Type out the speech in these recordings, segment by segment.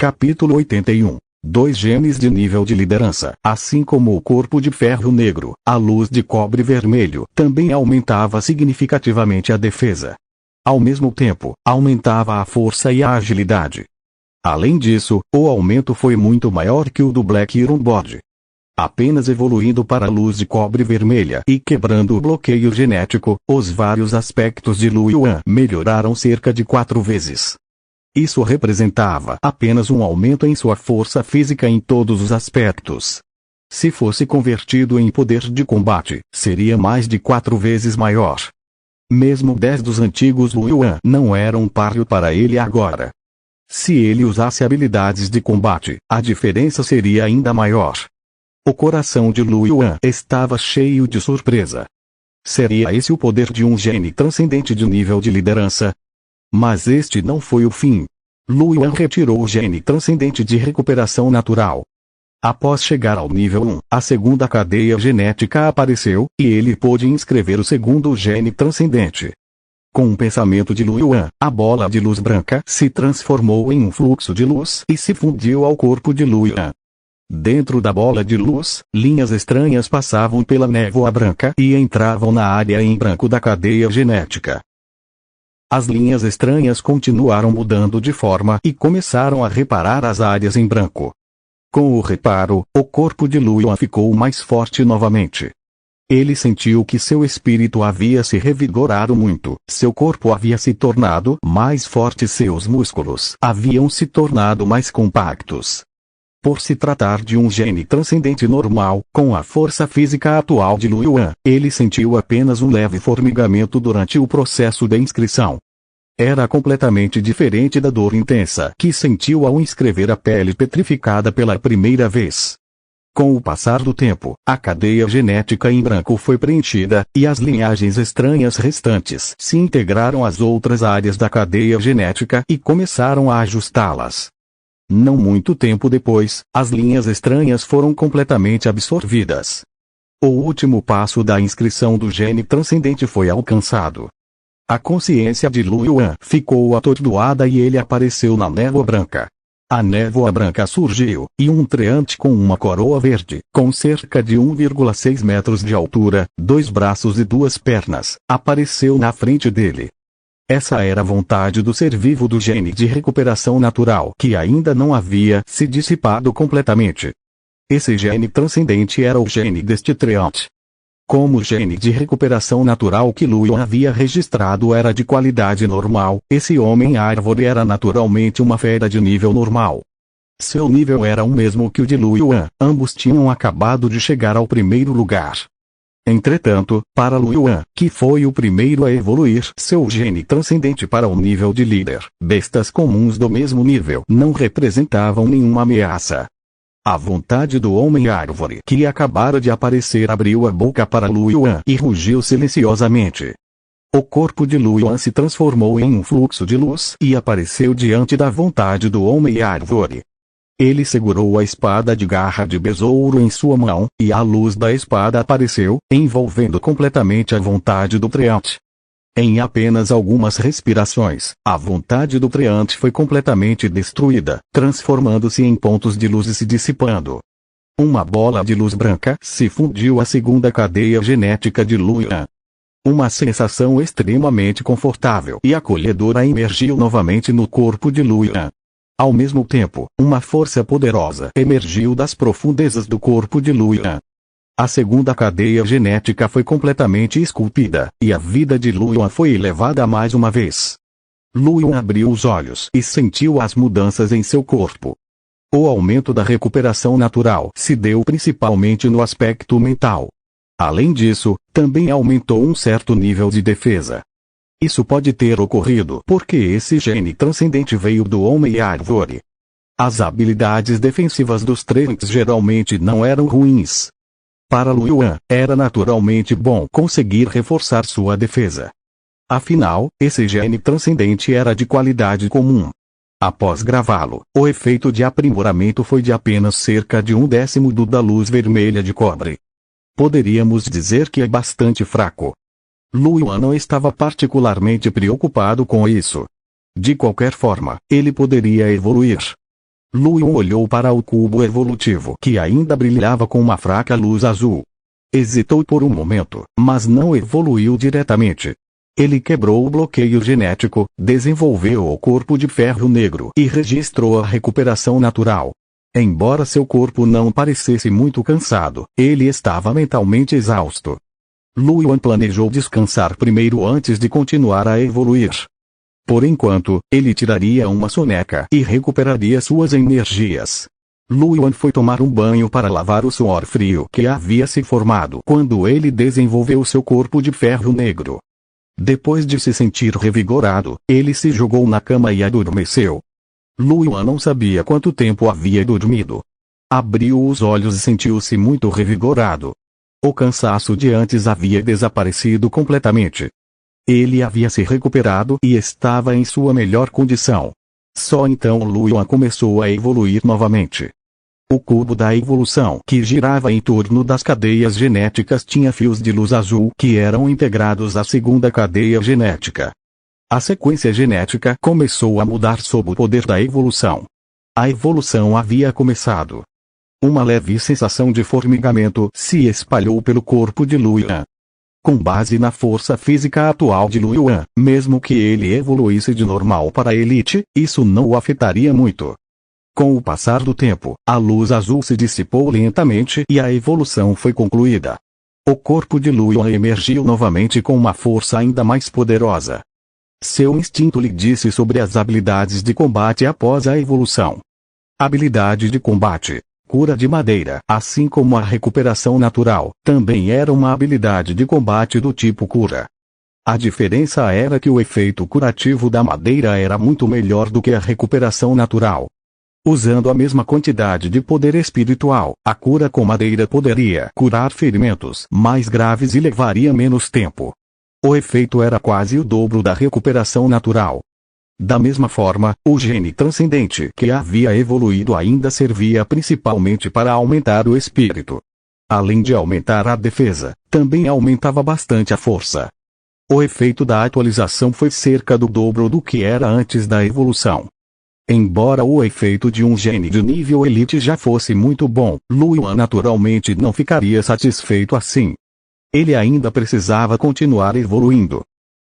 Capítulo 81. Dois genes de nível de liderança. Assim como o corpo de ferro negro, a luz de cobre vermelho também aumentava significativamente a defesa. Ao mesmo tempo, aumentava a força e a agilidade. Além disso, o aumento foi muito maior que o do Black Iron Board. Apenas evoluindo para a luz de cobre vermelha e quebrando o bloqueio genético, os vários aspectos de Lu Yuan melhoraram cerca de 4 vezes. Isso representava apenas um aumento em sua força física em todos os aspectos. Se fosse convertido em poder de combate, seria mais de 4 vezes maior. Mesmo 10 dos antigos Lu Yuan não eram páreo para ele agora. Se ele usasse habilidades de combate, a diferença seria ainda maior. O coração de Lu Yuan estava cheio de surpresa. Seria esse o poder de um gene transcendente de nível de liderança? Mas este não foi o fim. Lu Yuan retirou o gene transcendente de recuperação natural. Após chegar ao nível 1, a segunda cadeia genética apareceu, e ele pôde inscrever o segundo gene transcendente. Com o pensamento de Lu Yuan, a bola de luz branca se transformou em um fluxo de luz e se fundiu ao corpo de Lu Yuan. Dentro da bola de luz, linhas estranhas passavam pela névoa branca e entravam na área em branco da cadeia genética. As linhas estranhas continuaram mudando de forma e começaram a reparar as áreas em branco. Com o reparo, o corpo de Lu Yuan ficou mais forte novamente. Ele sentiu que seu espírito havia se revigorado muito, seu corpo havia se tornado mais forte e seus músculos haviam se tornado mais compactos. Por se tratar de um gene transcendente normal, com a força física atual de Lu Yuan, ele sentiu apenas um leve formigamento durante o processo de inscrição. Era completamente diferente da dor intensa que sentiu ao inscrever a pele petrificada pela primeira vez. Com o passar do tempo, a cadeia genética em branco foi preenchida, e as linhagens estranhas restantes se integraram às outras áreas da cadeia genética e começaram a ajustá-las. Não muito tempo depois, as linhas estranhas foram completamente absorvidas. O último passo da inscrição do gene transcendente foi alcançado. A consciência de Lu Yuan ficou atordoada e ele apareceu na névoa branca. A névoa branca surgiu, e um treante com uma coroa verde, com cerca de 1,6 metros de altura, 2 braços e 2 pernas, apareceu na frente dele. Essa era a vontade do ser vivo do gene de recuperação natural que ainda não havia se dissipado completamente. Esse gene transcendente era o gene deste treante. Como o gene de recuperação natural que Lu Yuan havia registrado era de qualidade normal, esse homem-árvore era naturalmente uma fera de nível normal. Seu nível era o mesmo que o de Lu Yuan, ambos tinham acabado de chegar ao primeiro lugar. Entretanto, para Lu Yuan, que foi o primeiro a evoluir seu gene transcendente para o nível de líder, bestas comuns do mesmo nível não representavam nenhuma ameaça. A vontade do homem-árvore que acabara de aparecer abriu a boca para Lu Yuan e rugiu silenciosamente. O corpo de Lu Yuan se transformou em um fluxo de luz e apareceu diante da vontade do homem-árvore. Ele segurou a espada de garra de besouro em sua mão, e a luz da espada apareceu, envolvendo completamente a vontade do treante. Em apenas algumas respirações, a vontade do treante foi completamente destruída, transformando-se em pontos de luz e se dissipando. Uma bola de luz branca se fundiu à segunda cadeia genética de Lu Yuan. Uma sensação extremamente confortável e acolhedora emergiu novamente no corpo de Lu Yuan. Ao mesmo tempo, uma força poderosa emergiu das profundezas do corpo de Lu Yuan. A segunda cadeia genética foi completamente esculpida, e a vida de Lu Yuan foi elevada mais uma vez. Lu Yuan abriu os olhos e sentiu as mudanças em seu corpo. O aumento da recuperação natural se deu principalmente no aspecto mental. Além disso, também aumentou um certo nível de defesa. Isso pode ter ocorrido porque esse gene transcendente veio do homem-árvore. As habilidades defensivas dos treantes geralmente não eram ruins. Para Lu Yuan, era naturalmente bom conseguir reforçar sua defesa. Afinal, esse gene transcendente era de qualidade comum. Após gravá-lo, o efeito de aprimoramento foi de apenas cerca de 1/10 do da luz vermelha de cobre. Poderíamos dizer que é bastante fraco. Lu Yuan não estava particularmente preocupado com isso. De qualquer forma, ele poderia evoluir. Lu Yuan olhou para o cubo evolutivo que ainda brilhava com uma fraca luz azul. Hesitou por um momento, mas não evoluiu diretamente. Ele quebrou o bloqueio genético, desenvolveu o corpo de ferro negro e registrou a recuperação natural. Embora seu corpo não parecesse muito cansado, ele estava mentalmente exausto. Lu Yuan planejou descansar primeiro antes de continuar a evoluir. Por enquanto, ele tiraria uma soneca e recuperaria suas energias. Lu Yuan foi tomar um banho para lavar o suor frio que havia se formado quando ele desenvolveu seu corpo de ferro negro. Depois de se sentir revigorado, ele se jogou na cama e adormeceu. Lu Yuan não sabia quanto tempo havia dormido. Abriu os olhos e sentiu-se muito revigorado. O cansaço de antes havia desaparecido completamente. Ele havia se recuperado e estava em sua melhor condição. Só então Lu Yuan começou a evoluir novamente. O cubo da evolução que girava em torno das cadeias genéticas tinha fios de luz azul que eram integrados à segunda cadeia genética. A sequência genética começou a mudar sob o poder da evolução. A evolução havia começado. Uma leve sensação de formigamento se espalhou pelo corpo de Lu Yuan. Com base na força física atual de Lu Yuan, mesmo que ele evoluísse de normal para a elite, isso não o afetaria muito. Com o passar do tempo, a luz azul se dissipou lentamente e a evolução foi concluída. O corpo de Lu Yuan emergiu novamente com uma força ainda mais poderosa. Seu instinto lhe disse sobre as habilidades de combate após a evolução. Habilidade de combate. Cura de madeira, assim como a recuperação natural, também era uma habilidade de combate do tipo cura. A diferença era que o efeito curativo da madeira era muito melhor do que a recuperação natural. Usando a mesma quantidade de poder espiritual, a cura com madeira poderia curar ferimentos mais graves e levaria menos tempo. O efeito era quase o dobro da recuperação natural. Da mesma forma, o gene transcendente que havia evoluído ainda servia principalmente para aumentar o espírito. Além de aumentar a defesa, também aumentava bastante a força. O efeito da atualização foi cerca do dobro do que era antes da evolução. Embora o efeito de um gene de nível elite já fosse muito bom, Lu Yuan naturalmente não ficaria satisfeito assim. Ele ainda precisava continuar evoluindo.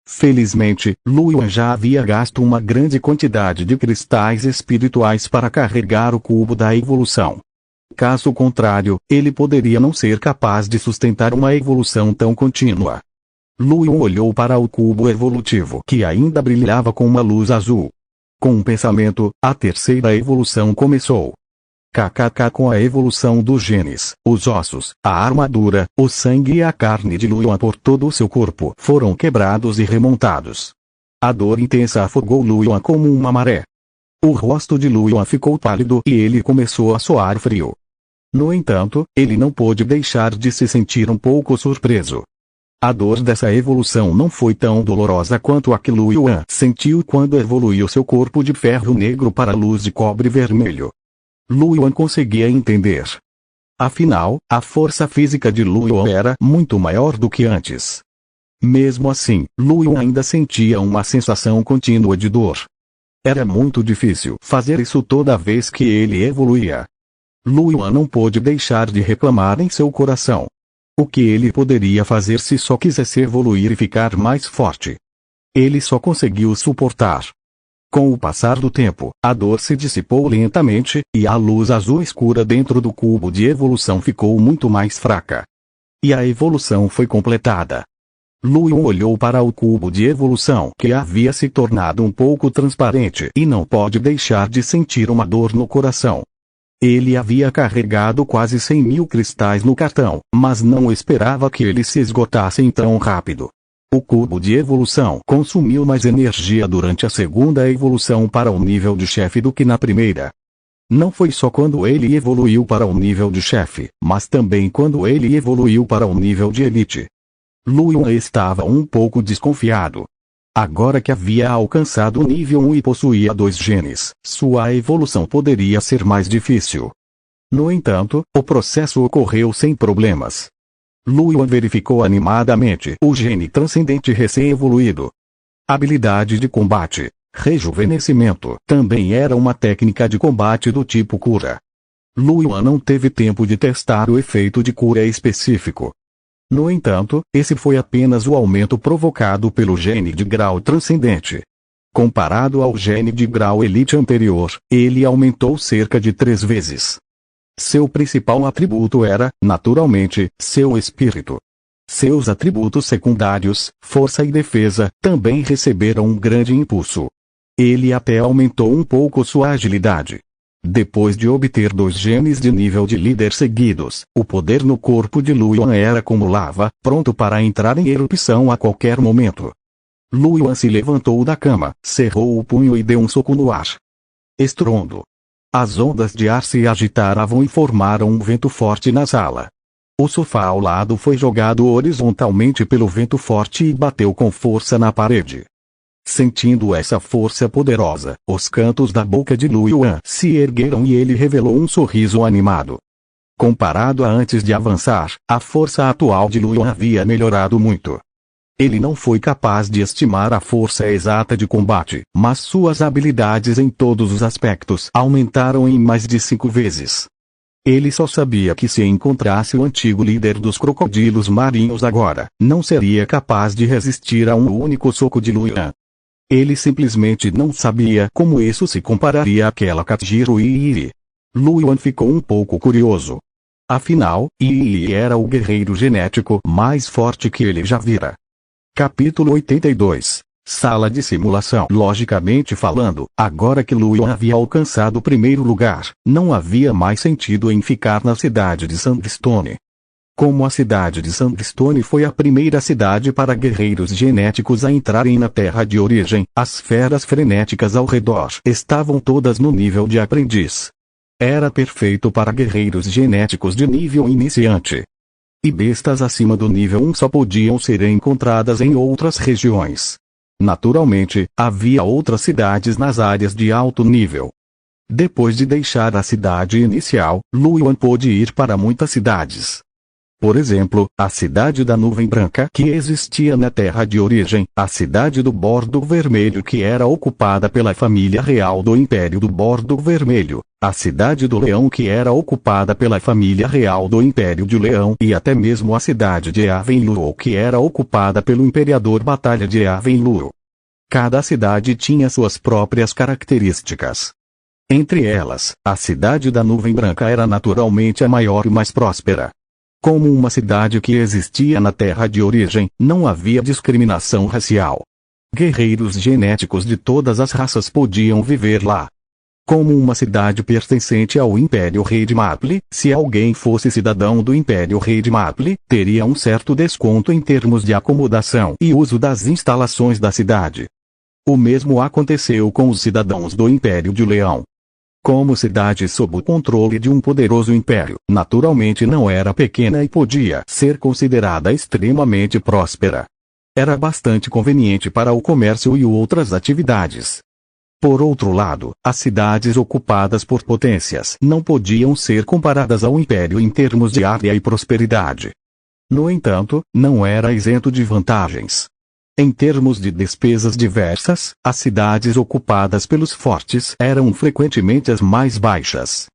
Felizmente, Lu Yuan já havia gasto uma grande quantidade de cristais espirituais para carregar o cubo da evolução. Caso contrário, ele poderia não ser capaz de sustentar uma evolução tão contínua. Lu Yuan olhou para o cubo evolutivo que ainda brilhava com uma luz azul. Com um pensamento, a terceira evolução começou. Com a evolução dos genes, os ossos, a armadura, o sangue e a carne de Lu Yuan por todo o seu corpo foram quebrados e remontados. A dor intensa afogou Lu Yuan como uma maré. O rosto de Lu Yuan ficou pálido e ele começou a suar frio. No entanto, ele não pôde deixar de se sentir um pouco surpreso. A dor dessa evolução não foi tão dolorosa quanto a que Lu Yuan sentiu quando evoluiu seu corpo de ferro negro para a luz de cobre vermelho. Lu Yuan conseguia entender. Afinal, a força física de Lu Yuan era muito maior do que antes. Mesmo assim, Lu Yuan ainda sentia uma sensação contínua de dor. Era muito difícil fazer isso toda vez que ele evoluía. Lu Yuan não pôde deixar de reclamar em seu coração. O que ele poderia fazer se só quisesse evoluir e ficar mais forte? Ele só conseguiu suportar. Com o passar do tempo, a dor se dissipou lentamente, e a luz azul escura dentro do cubo de evolução ficou muito mais fraca. E a evolução foi completada. Lu Yuan olhou para o cubo de evolução que havia se tornado um pouco transparente e não pôde deixar de sentir uma dor no coração. Ele havia carregado quase 100.000 cristais no cartão, mas não esperava que eles se esgotassem tão rápido. O cubo de evolução consumiu mais energia durante a segunda evolução para o nível de chefe do que na primeira. Não foi só quando ele evoluiu para o nível de chefe, mas também quando ele evoluiu para o nível de elite. Lu Yuan estava um pouco desconfiado. Agora que havia alcançado o nível 1 e possuía 2 genes, sua evolução poderia ser mais difícil. No entanto, o processo ocorreu sem problemas. Lu Yuan verificou animadamente o gene transcendente recém-evoluído. Habilidade de combate. Rejuvenescimento também era uma técnica de combate do tipo cura. Lu Yuan não teve tempo de testar o efeito de cura específico. No entanto, esse foi apenas o aumento provocado pelo gene de grau transcendente. Comparado ao gene de grau elite anterior, ele aumentou cerca de 3 vezes. Seu principal atributo era, naturalmente, seu espírito. Seus atributos secundários, força e defesa, também receberam um grande impulso. Ele até aumentou um pouco sua agilidade. Depois de obter 2 genes de nível de líder seguidos, o poder no corpo de Lu Yuan era como lava, pronto para entrar em erupção a qualquer momento. Lu Yuan se levantou da cama, cerrou o punho e deu um soco no ar. Estrondo. As ondas de ar se agitaram e formaram um vento forte na sala. O sofá ao lado foi jogado horizontalmente pelo vento forte e bateu com força na parede. Sentindo essa força poderosa, os cantos da boca de Lu Yuan se ergueram e ele revelou um sorriso animado. Comparado a antes de avançar, a força atual de Lu Yuan havia melhorado muito. Ele não foi capaz de estimar a força exata de combate, mas suas habilidades em todos os aspectos aumentaram em mais de 5 vezes. Ele só sabia que se encontrasse o antigo líder dos crocodilos marinhos agora, não seria capaz de resistir a um único soco de Lu Yuan. Ele simplesmente não sabia como isso se compararia àquela Katjiro Ii. Lu Yuan ficou um pouco curioso. Afinal, Ii era o guerreiro genético mais forte que ele já vira. Capítulo 82. Sala de simulação. Logicamente falando, agora que Lu Yuan havia alcançado o primeiro lugar, não havia mais sentido em ficar na cidade de Sandstone. Como a cidade de Sandstone foi a primeira cidade para guerreiros genéticos a entrarem na terra de origem, as feras frenéticas ao redor estavam todas no nível de aprendiz. Era perfeito para guerreiros genéticos de nível iniciante. E bestas acima do nível 1 só podiam ser encontradas em outras regiões. Naturalmente, havia outras cidades nas áreas de alto nível. Depois de deixar a cidade inicial, Lu Yuan pôde ir para muitas cidades. Por exemplo, a cidade da Nuvem Branca que existia na terra de origem, a cidade do Bordo Vermelho que era ocupada pela família real do Império do Bordo Vermelho, a cidade do Leão que era ocupada pela família real do Império de Leão e até mesmo a cidade de Avenluo que era ocupada pelo Imperador Batalha de Avenluo. Cada cidade tinha suas próprias características. Entre elas, a cidade da Nuvem Branca era naturalmente a maior e mais próspera. Como uma cidade que existia na terra de origem, não havia discriminação racial. Guerreiros genéticos de todas as raças podiam viver lá. Como uma cidade pertencente ao Império Rei de Maple, se alguém fosse cidadão do Império Rei de Maple, teria um certo desconto em termos de acomodação e uso das instalações da cidade. O mesmo aconteceu com os cidadãos do Império de Leão. Como cidade sob o controle de um poderoso império, naturalmente não era pequena e podia ser considerada extremamente próspera. Era bastante conveniente para o comércio e outras atividades. Por outro lado, as cidades ocupadas por potências não podiam ser comparadas ao império em termos de área e prosperidade. No entanto, não era isento de vantagens. Em termos de despesas diversas, as cidades ocupadas pelos fortes eram frequentemente as mais baixas.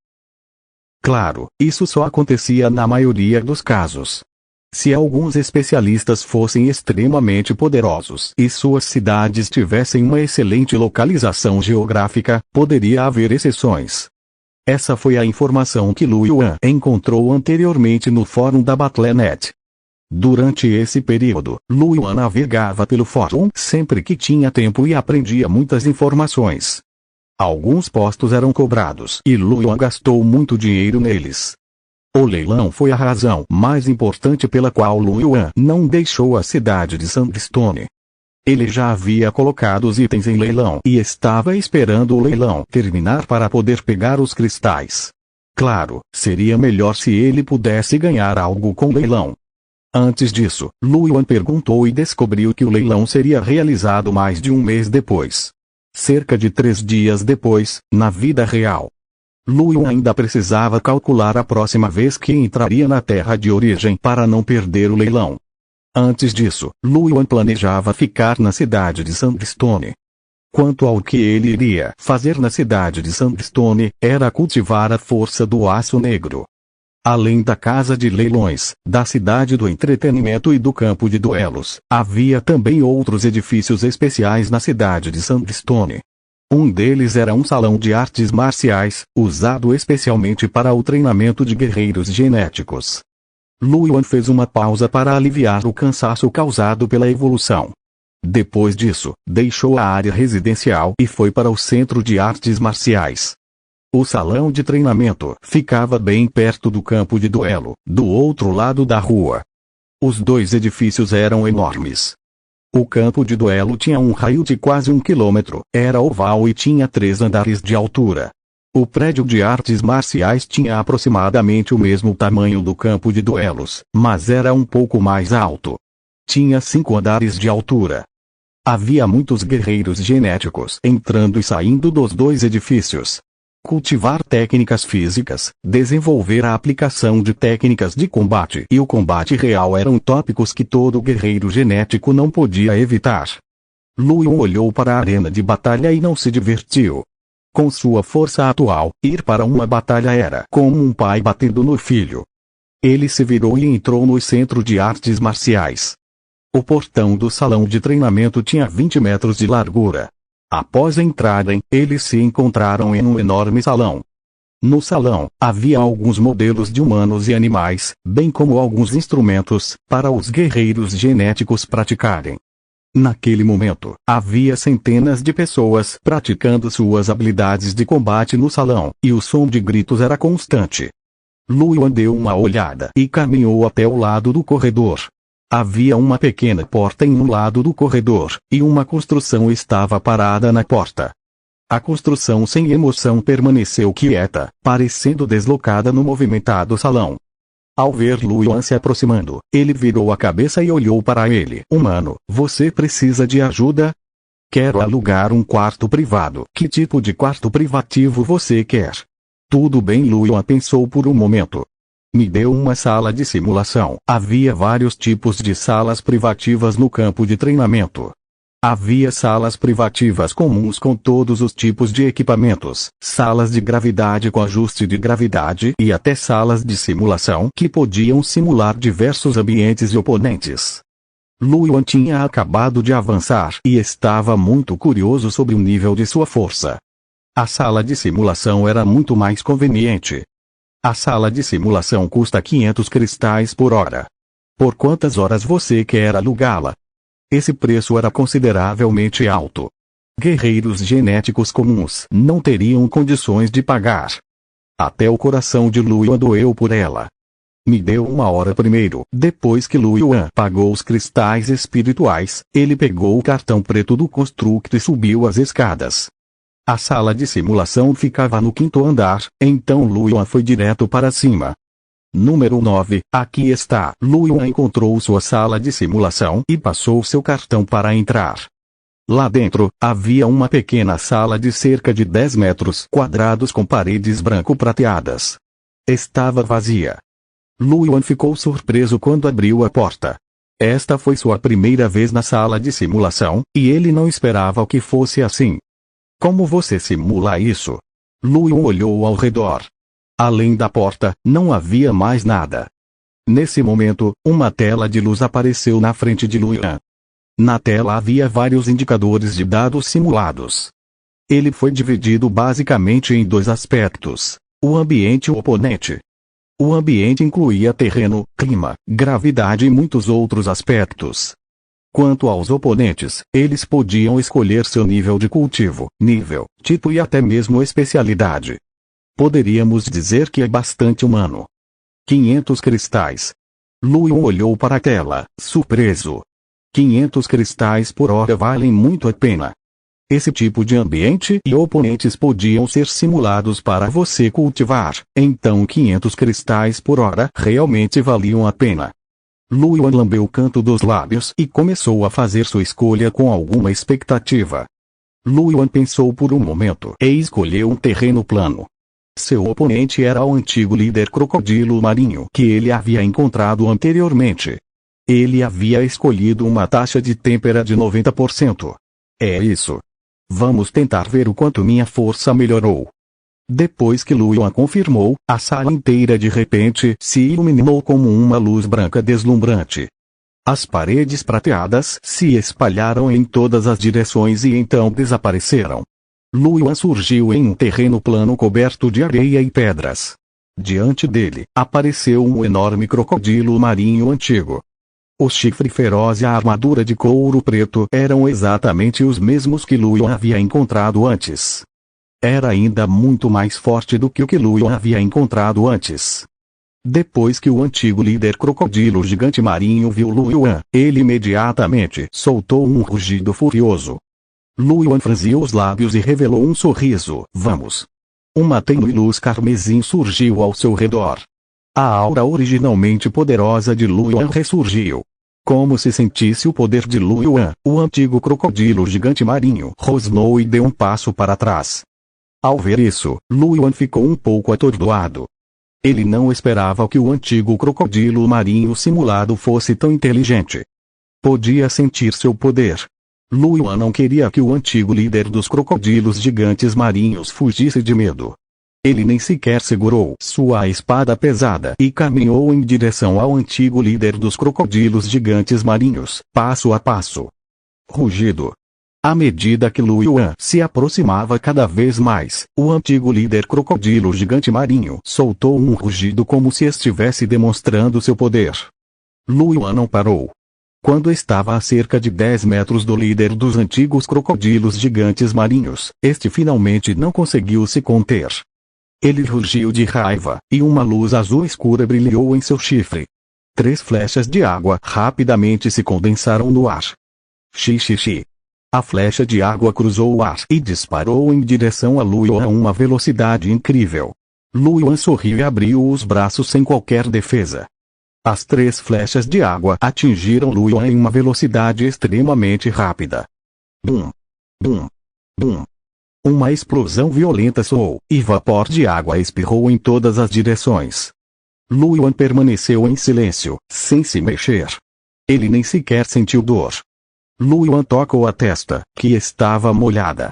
Claro, isso só acontecia na maioria dos casos. Se alguns especialistas fossem extremamente poderosos e suas cidades tivessem uma excelente localização geográfica, poderia haver exceções. Essa foi a informação que Lu Yuan encontrou anteriormente no fórum da Battle.net. Durante esse período, Lu Yuan navegava pelo fórum sempre que tinha tempo e aprendia muitas informações. Alguns postos eram cobrados e Lu Yuan gastou muito dinheiro neles. O leilão foi a razão mais importante pela qual Lu Yuan não deixou a cidade de Sandstone. Ele já havia colocado os itens em leilão e estava esperando o leilão terminar para poder pegar os cristais. Claro, seria melhor se ele pudesse ganhar algo com o leilão. Antes disso, Lu Yuan perguntou e descobriu que o leilão seria realizado mais de um mês depois. Cerca de 3 dias depois, na vida real. Lu Yuan ainda precisava calcular a próxima vez que entraria na terra de origem para não perder o leilão. Antes disso, Lu Yuan planejava ficar na cidade de Sandstone. Quanto ao que ele iria fazer na cidade de Sandstone, era cultivar a força do aço negro. Além da casa de leilões, da cidade do entretenimento e do campo de duelos, havia também outros edifícios especiais na cidade de Sandstone. Um deles era um salão de artes marciais, usado especialmente para o treinamento de guerreiros genéticos. Lu Yuan fez uma pausa para aliviar o cansaço causado pela evolução. Depois disso, deixou a área residencial e foi para o centro de artes marciais. O salão de treinamento ficava bem perto do campo de duelo, do outro lado da rua. Os dois edifícios eram enormes. O campo de duelo tinha um raio de quase 1 quilômetro, era oval e tinha 3 andares de altura. O prédio de artes marciais tinha aproximadamente o mesmo tamanho do campo de duelos, mas era um pouco mais alto. Tinha 5 andares de altura. Havia muitos guerreiros genéticos entrando e saindo dos dois edifícios. Cultivar técnicas físicas, desenvolver a aplicação de técnicas de combate e o combate real eram tópicos que todo guerreiro genético não podia evitar. Lu Yuan olhou para a arena de batalha e não se divertiu. Com sua força atual, ir para uma batalha era como um pai batendo no filho. Ele se virou e entrou no centro de artes marciais. O portão do salão de treinamento tinha 20 metros de largura. Após entrarem, eles se encontraram em um enorme salão. No salão, havia alguns modelos de humanos e animais, bem como alguns instrumentos, para os guerreiros genéticos praticarem. Naquele momento, havia centenas de pessoas praticando suas habilidades de combate no salão, e o som de gritos era constante. Lu Yuan deu uma olhada e caminhou até o lado do corredor. Havia uma pequena porta em um lado do corredor, e uma construção estava parada na porta. A construção sem emoção permaneceu quieta, parecendo deslocada no movimentado salão. Ao ver Lu Yuan se aproximando, ele virou a cabeça e olhou para ele. Humano, você precisa de ajuda? Quero alugar um quarto privado. Que tipo de quarto privativo você quer? Tudo bem, Lu Yuan pensou por um momento. Me deu uma sala de simulação. Havia vários tipos de salas privativas no campo de treinamento. Havia salas privativas comuns com todos os tipos de equipamentos, salas de gravidade com ajuste de gravidade e até salas de simulação que podiam simular diversos ambientes e oponentes. Lu Yuan tinha acabado de avançar e estava muito curioso sobre o nível de sua força. A sala de simulação era muito mais conveniente. A sala de simulação custa 500 cristais por hora. Por quantas horas você quer alugá-la? Esse preço era consideravelmente alto. Guerreiros genéticos comuns não teriam condições de pagar. Até o coração de Lu Yuan doeu por ela. Me deu 1 hora primeiro. Depois que Lu Yuan pagou os cristais espirituais, ele pegou o cartão preto do construto e subiu as escadas. A sala de simulação ficava no 5º andar, então Lu Yuan foi direto para cima. Número 9, aqui está. Lu Yuan encontrou sua sala de simulação e passou seu cartão para entrar. Lá dentro, havia uma pequena sala de cerca de 10 metros quadrados com paredes branco-prateadas. Estava vazia. Lu Yuan ficou surpreso quando abriu a porta. Esta foi sua primeira vez na sala de simulação, e ele não esperava que fosse assim. Como você simula isso? Lu Yuan olhou ao redor. Além da porta, não havia mais nada. Nesse momento, uma tela de luz apareceu na frente de Lu Yuan. Na tela havia vários indicadores de dados simulados. Ele foi dividido basicamente em 2 aspectos: o ambiente e o oponente. O ambiente incluía terreno, clima, gravidade e muitos outros aspectos. Quanto aos oponentes, eles podiam escolher seu nível de cultivo, nível, tipo e até mesmo especialidade. Poderíamos dizer que é bastante humano. 500 cristais. Lu Yuan olhou para a tela, surpreso. 500 cristais por hora valem muito a pena. Esse tipo de ambiente e oponentes podiam ser simulados para você cultivar, então 500 cristais por hora realmente valiam a pena. Lu Yuan lambeu o canto dos lábios e começou a fazer sua escolha com alguma expectativa. Lu Yuan pensou por um momento e escolheu um terreno plano. Seu oponente era o antigo líder crocodilo marinho que ele havia encontrado anteriormente. Ele havia escolhido uma taxa de têmpera de 90%. É isso. Vamos tentar ver o quanto minha força melhorou. Depois que Lu Yuan confirmou, a sala inteira de repente se iluminou como uma luz branca deslumbrante. As paredes prateadas se espalharam em todas as direções e então desapareceram. Lu Yuan surgiu em um terreno plano coberto de areia e pedras. Diante dele, apareceu um enorme crocodilo marinho antigo. O chifre feroz e a armadura de couro preto eram exatamente os mesmos que Lu Yuan havia encontrado antes. Era ainda muito mais forte do que o que Lu Yuan havia encontrado antes. Depois que o antigo líder crocodilo gigante marinho viu Lu Yuan, ele imediatamente soltou um rugido furioso. Lu Yuan franziu os lábios e revelou um sorriso. Vamos! Uma tênue luz carmesim surgiu ao seu redor. A aura originalmente poderosa de Lu Yuan ressurgiu. Como se sentisse o poder de Lu Yuan, o antigo crocodilo gigante marinho rosnou e deu um passo para trás. Ao ver isso, Lu Yuan ficou um pouco atordoado. Ele não esperava que o antigo crocodilo marinho simulado fosse tão inteligente. Podia sentir seu poder. Lu Yuan não queria que o antigo líder dos crocodilos gigantes marinhos fugisse de medo. Ele nem sequer segurou sua espada pesada e caminhou em direção ao antigo líder dos crocodilos gigantes marinhos, passo a passo. Rugido. À medida que Lu Yuan se aproximava cada vez mais, o antigo líder crocodilo gigante marinho soltou um rugido como se estivesse demonstrando seu poder. Lu Yuan não parou. Quando estava a cerca de 10 metros do líder dos antigos crocodilos gigantes marinhos, este finalmente não conseguiu se conter. Ele rugiu de raiva, e uma luz azul escura brilhou em seu chifre. 3 flechas de água rapidamente se condensaram no ar. Xixi. A flecha de água cruzou o ar e disparou em direção a Lu Yuan a uma velocidade incrível. Lu Yuan sorriu e abriu os braços sem qualquer defesa. As 3 flechas de água atingiram Lu Yuan em uma velocidade extremamente rápida. Bum! Bum! Bum! Uma explosão violenta soou, e vapor de água espirrou em todas as direções. Lu Yuan permaneceu em silêncio, sem se mexer. Ele nem sequer sentiu dor. Lu Yuan tocou a testa, que estava molhada.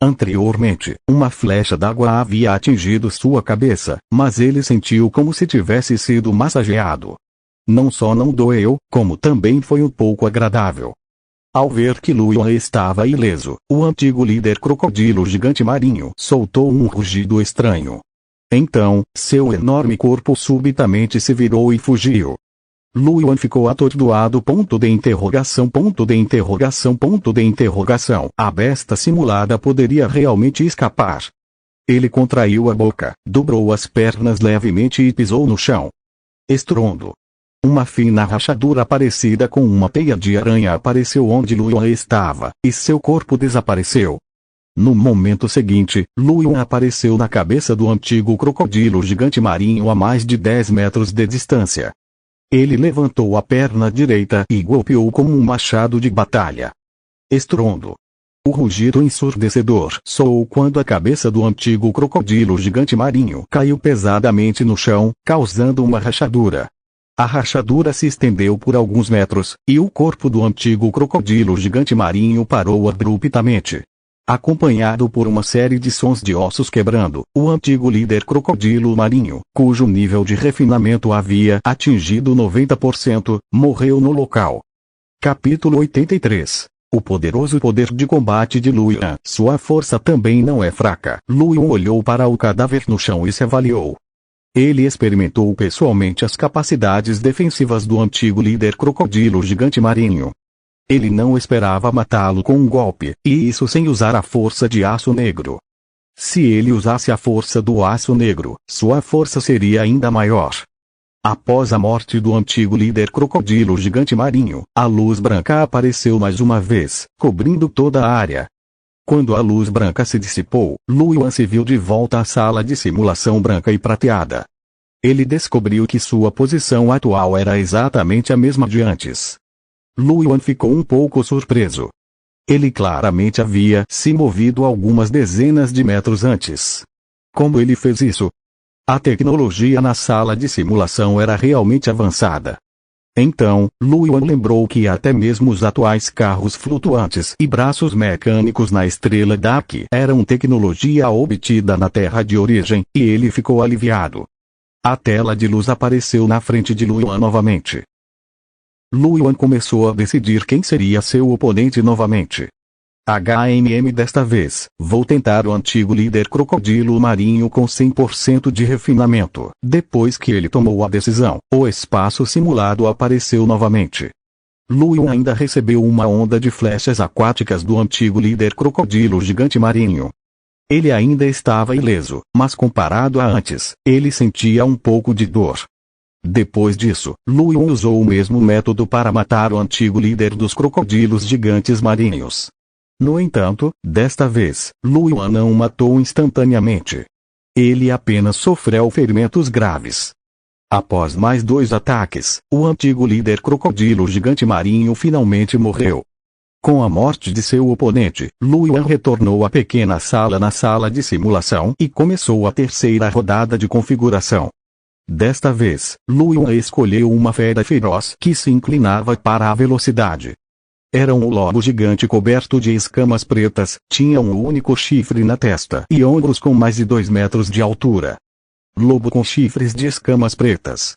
Anteriormente, uma flecha d'água havia atingido sua cabeça, mas ele sentiu como se tivesse sido massageado. Não só não doeu, como também foi um pouco agradável. Ao ver que Lu Yuan estava ileso, o antigo líder crocodilo gigante marinho soltou um rugido estranho. Então, seu enorme corpo subitamente se virou e fugiu. Lu Yuan ficou atordoado. A besta simulada poderia realmente escapar. Ele contraiu a boca, dobrou as pernas levemente e pisou no chão. Estrondo. Uma fina rachadura parecida com uma teia de aranha apareceu onde Lu Yuan estava, e seu corpo desapareceu. No momento seguinte, Lu Yuan apareceu na cabeça do antigo crocodilo gigante marinho a mais de 10 metros de distância. Ele levantou a perna direita e golpeou como um machado de batalha. Estrondo. O rugido ensurdecedor soou quando a cabeça do antigo crocodilo gigante marinho caiu pesadamente no chão, causando uma rachadura. A rachadura se estendeu por alguns metros, e o corpo do antigo crocodilo gigante marinho parou abruptamente. Acompanhado por uma série de sons de ossos quebrando, o antigo líder crocodilo marinho, cujo nível de refinamento havia atingido 90%, morreu no local. Capítulo 83. O poderoso poder de combate de Lu Yuan. Sua força também não é fraca. Lu Yuan olhou para o cadáver no chão e se avaliou. Ele experimentou pessoalmente as capacidades defensivas do antigo líder crocodilo gigante marinho. Ele não esperava matá-lo com um golpe, e isso sem usar a força de aço negro. Se ele usasse a força do aço negro, sua força seria ainda maior. Após a morte do antigo líder crocodilo gigante marinho, a luz branca apareceu mais uma vez, cobrindo toda a área. Quando a luz branca se dissipou, Lu Yuan se viu de volta à sala de simulação branca e prateada. Ele descobriu que sua posição atual era exatamente a mesma de antes. Lu Yuan ficou um pouco surpreso. Ele claramente havia se movido algumas dezenas de metros antes. Como ele fez isso? A tecnologia na sala de simulação era realmente avançada. Então, Lu Yuan lembrou que até mesmo os atuais carros flutuantes e braços mecânicos na Estrela Dark eram tecnologia obtida na Terra de origem, e ele ficou aliviado. A tela de luz apareceu na frente de Lu Yuan novamente. Lu Yuan começou a decidir quem seria seu oponente novamente. Desta vez, vou tentar o antigo líder crocodilo marinho com 100% de refinamento. Depois que ele tomou a decisão, o espaço simulado apareceu novamente. Lu Yuan ainda recebeu uma onda de flechas aquáticas do antigo líder crocodilo gigante marinho. Ele ainda estava ileso, mas comparado a antes, ele sentia um pouco de dor. Depois disso, Lu Yuan usou o mesmo método para matar o antigo líder dos crocodilos gigantes marinhos. No entanto, desta vez, Lu Yuan não o matou instantaneamente. Ele apenas sofreu ferimentos graves. Após mais 2 ataques, o antigo líder crocodilo gigante marinho finalmente morreu. Com a morte de seu oponente, Lu Yuan retornou à pequena sala na sala de simulação e começou a terceira rodada de configuração. Desta vez, Lu Yuan escolheu uma fera feroz que se inclinava para a velocidade. Era um lobo gigante coberto de escamas pretas, tinha um único chifre na testa e ombros com mais de 2 metros de altura. Lobo com chifres de escamas pretas.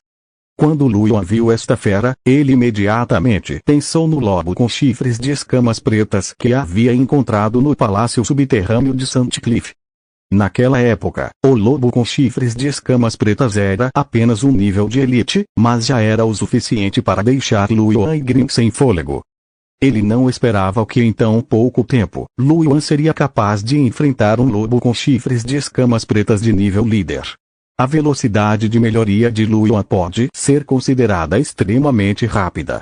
Quando Lu Yuan viu esta fera, ele imediatamente pensou no lobo com chifres de escamas pretas que havia encontrado no palácio subterrâneo de Sandcliffe. Naquela época, o lobo com chifres de escamas pretas era apenas um nível de elite, mas já era o suficiente para deixar Lu Yuan e Grim sem fôlego. Ele não esperava que em tão pouco tempo, Lu Yuan seria capaz de enfrentar um lobo com chifres de escamas pretas de nível líder. A velocidade de melhoria de Lu Yuan pode ser considerada extremamente rápida.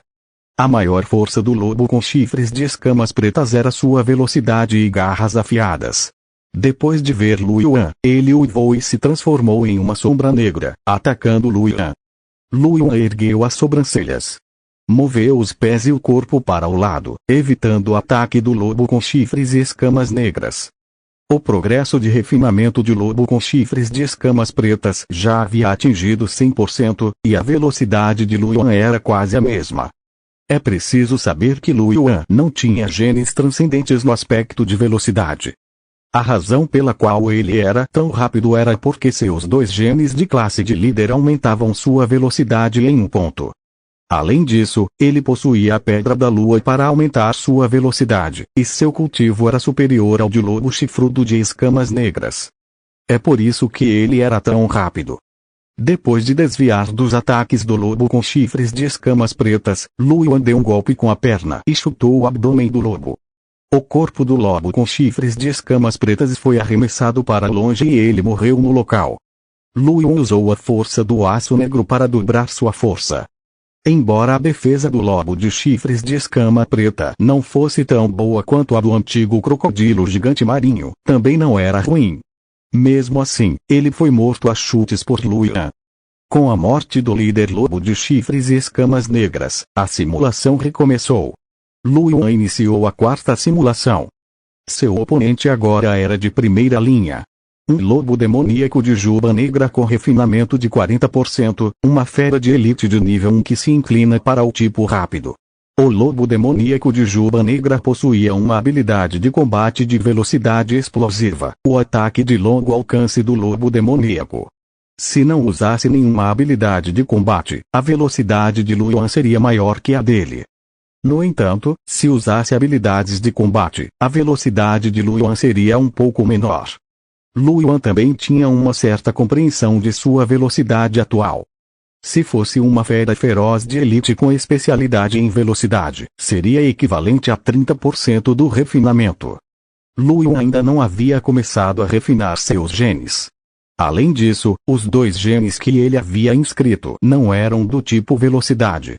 A maior força do lobo com chifres de escamas pretas era sua velocidade e garras afiadas. Depois de ver Lu Yuan, ele uivou e se transformou em uma sombra negra, atacando Lu Yuan. Lu Yuan ergueu as sobrancelhas. Moveu os pés e o corpo para o lado, evitando o ataque do lobo com chifres e escamas negras. O progresso de refinamento de lobo com chifres de escamas pretas já havia atingido 100%, e a velocidade de Lu Yuan era quase a mesma. É preciso saber que Lu Yuan não tinha genes transcendentes no aspecto de velocidade. A razão pela qual ele era tão rápido era porque seus 2 genes de classe de líder aumentavam sua velocidade em 1 ponto. Além disso, ele possuía a Pedra da Lua para aumentar sua velocidade, e seu cultivo era superior ao de lobo chifrudo de escamas negras. É por isso que ele era tão rápido. Depois de desviar dos ataques do lobo com chifres de escamas pretas, Lu Yuan deu um golpe com a perna e chutou o abdômen do lobo. O corpo do lobo com chifres de escamas pretas foi arremessado para longe e ele morreu no local. Lu Yuan usou a força do aço negro para dobrar sua força. Embora a defesa do lobo de chifres de escama preta não fosse tão boa quanto a do antigo crocodilo gigante marinho, também não era ruim. Mesmo assim, ele foi morto a chutes por Lu Yuan. Com a morte do líder lobo de chifres e escamas negras, a simulação recomeçou. Lu Yuan iniciou a 4ª simulação. Seu oponente agora era de primeira linha. Um lobo demoníaco de juba negra com refinamento de 40%, uma fera de elite de nível 1 que se inclina para o tipo rápido. O lobo demoníaco de juba negra possuía uma habilidade de combate de velocidade explosiva, o ataque de longo alcance do lobo demoníaco. Se não usasse nenhuma habilidade de combate, a velocidade de Lu Yuan seria maior que a dele. No entanto, se usasse habilidades de combate, a velocidade de Lu Yuan seria um pouco menor. Lu Yuan também tinha uma certa compreensão de sua velocidade atual. Se fosse uma fera feroz de elite com especialidade em velocidade, seria equivalente a 30% do refinamento. Lu Yuan ainda não havia começado a refinar seus genes. Além disso, os 2 genes que ele havia inscrito não eram do tipo velocidade.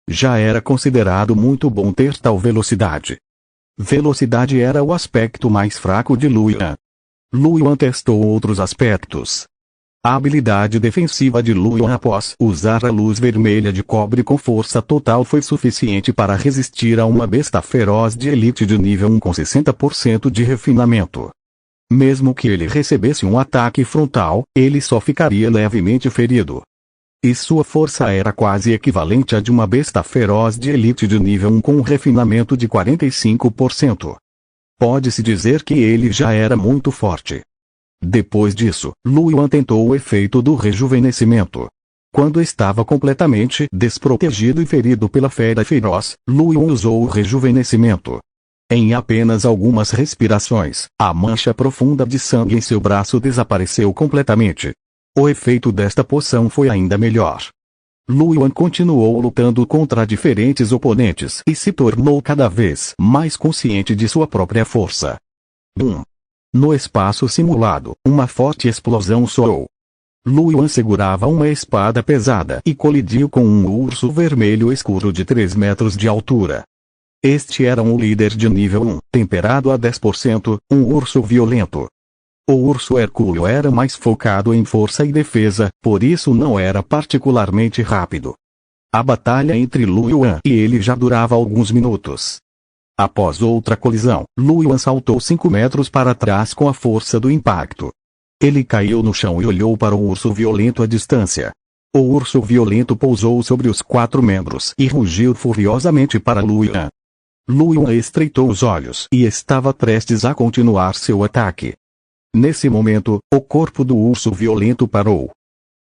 Já era considerado muito bom ter tal velocidade. Velocidade era o aspecto mais fraco de Lu Yuan. Lu Yuan testou outros aspectos. A habilidade defensiva de Lu Yuan após usar a luz vermelha de cobre com força total foi suficiente para resistir a uma besta feroz de elite de nível 1 com 60% de refinamento. Mesmo que ele recebesse um ataque frontal, ele só ficaria levemente ferido. E sua força era quase equivalente à de uma besta feroz de elite de nível 1 com um refinamento de 45%. Pode-se dizer que ele já era muito forte. Depois disso, Lu Yuan tentou o efeito do rejuvenescimento. Quando estava completamente desprotegido e ferido pela fera feroz, Lu Yuan usou o rejuvenescimento. Em apenas algumas respirações, a mancha profunda de sangue em seu braço desapareceu completamente. O efeito desta poção foi ainda melhor. Lu Yuan continuou lutando contra diferentes oponentes e se tornou cada vez mais consciente de sua própria força. No espaço simulado, uma forte explosão soou. Lu Yuan segurava uma espada pesada e colidiu com um urso vermelho escuro de 3 metros de altura. Este era um líder de nível 1, temperado a 10%, um urso violento. O urso hercúleo era mais focado em força e defesa, por isso não era particularmente rápido. A batalha entre Lu Yuan e ele já durava alguns minutos. Após outra colisão, Lu Yuan saltou 5 metros para trás com a força do impacto. Ele caiu no chão e olhou para o urso violento à distância. O urso violento pousou sobre os 4 membros e rugiu furiosamente para Lu Yuan. Lu Yuan estreitou os olhos e estava prestes a continuar seu ataque. Nesse momento, o corpo do urso violento parou.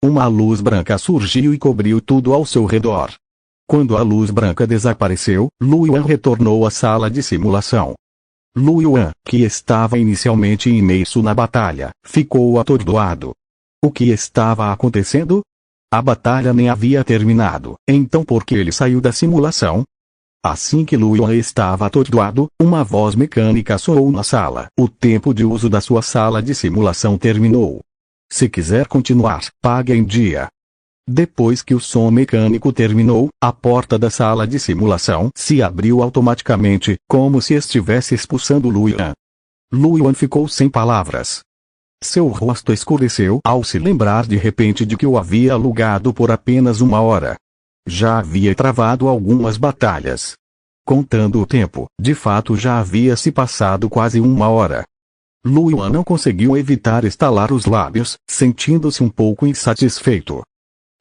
Uma luz branca surgiu e cobriu tudo ao seu redor. Quando a luz branca desapareceu, Lu Yuan retornou à sala de simulação. Lu Yuan, que estava inicialmente imerso na batalha, ficou atordoado. O que estava acontecendo? A batalha nem havia terminado, então por que ele saiu da simulação? Assim que Lu Yuan estava atordoado, uma voz mecânica soou na sala. O tempo de uso da sua sala de simulação terminou. Se quiser continuar, pague em dia. Depois que o som mecânico terminou, a porta da sala de simulação se abriu automaticamente, como se estivesse expulsando Lu Yuan. Lu Yuan ficou sem palavras. Seu rosto escureceu ao se lembrar de repente de que o havia alugado por apenas 1 hora. Já havia travado algumas batalhas. Contando o tempo, de fato já havia se passado quase 1 hora. Lu Yuan não conseguiu evitar estalar os lábios, sentindo-se um pouco insatisfeito.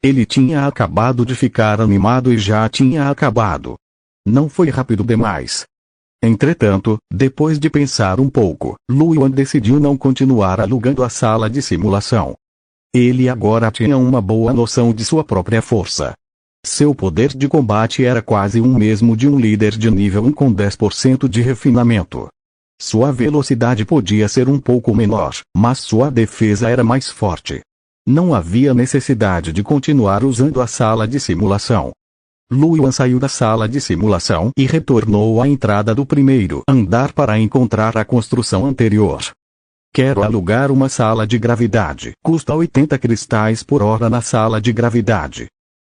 Ele tinha acabado de ficar animado e já tinha acabado. Não foi rápido demais. Entretanto, depois de pensar um pouco, Lu Yuan decidiu não continuar alugando a sala de simulação. Ele agora tinha uma boa noção de sua própria força. Seu poder de combate era quase o mesmo de um líder de nível 1 com 10% de refinamento. Sua velocidade podia ser um pouco menor, mas sua defesa era mais forte. Não havia necessidade de continuar usando a sala de simulação. Lu Yuan saiu da sala de simulação e retornou à entrada do primeiro andar para encontrar a construção anterior. Quero alugar uma sala de gravidade. Custa 80 cristais por hora na sala de gravidade.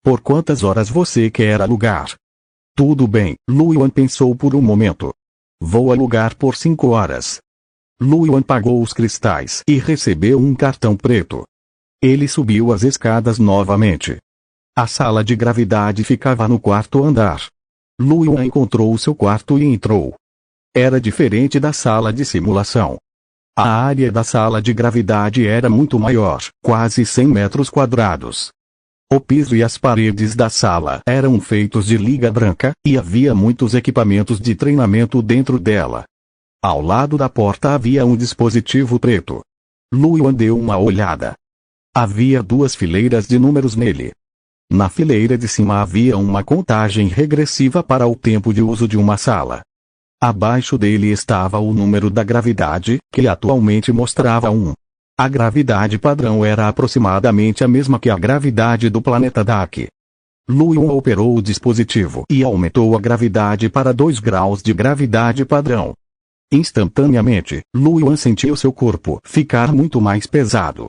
Por quantas horas você quer alugar? Tudo bem, Lu Yuan pensou por um momento. Vou alugar por 5 horas. Lu Yuan pagou os cristais e recebeu um cartão preto. Ele subiu as escadas novamente. A sala de gravidade ficava no 4º andar. Lu Yuan encontrou o seu quarto e entrou. Era diferente da sala de simulação. A área da sala de gravidade era muito maior, quase 100 metros quadrados. O piso e as paredes da sala eram feitos de liga branca, e havia muitos equipamentos de treinamento dentro dela. Ao lado da porta havia um dispositivo preto. Lu Yuan deu uma olhada. Havia 2 fileiras de números nele. Na fileira de cima havia uma contagem regressiva para o tempo de uso de uma sala. Abaixo dele estava o número da gravidade, que atualmente mostrava 1. A gravidade padrão era aproximadamente a mesma que a gravidade do planeta Dak. Lu Yuan operou o dispositivo e aumentou a gravidade para 2 graus de gravidade padrão. Instantaneamente, Lu Yuan sentiu seu corpo ficar muito mais pesado.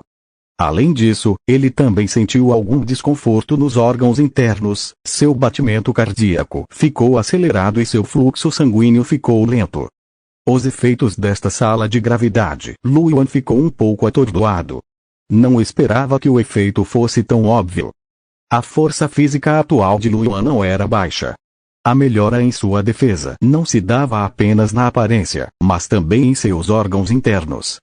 Além disso, ele também sentiu algum desconforto nos órgãos internos, seu batimento cardíaco ficou acelerado e seu fluxo sanguíneo ficou lento. Os efeitos desta sala de gravidade, Lu Yuan ficou um pouco atordoado. Não esperava que o efeito fosse tão óbvio. A força física atual de Lu Yuan não era baixa. A melhora em sua defesa não se dava apenas na aparência, mas também em seus órgãos internos.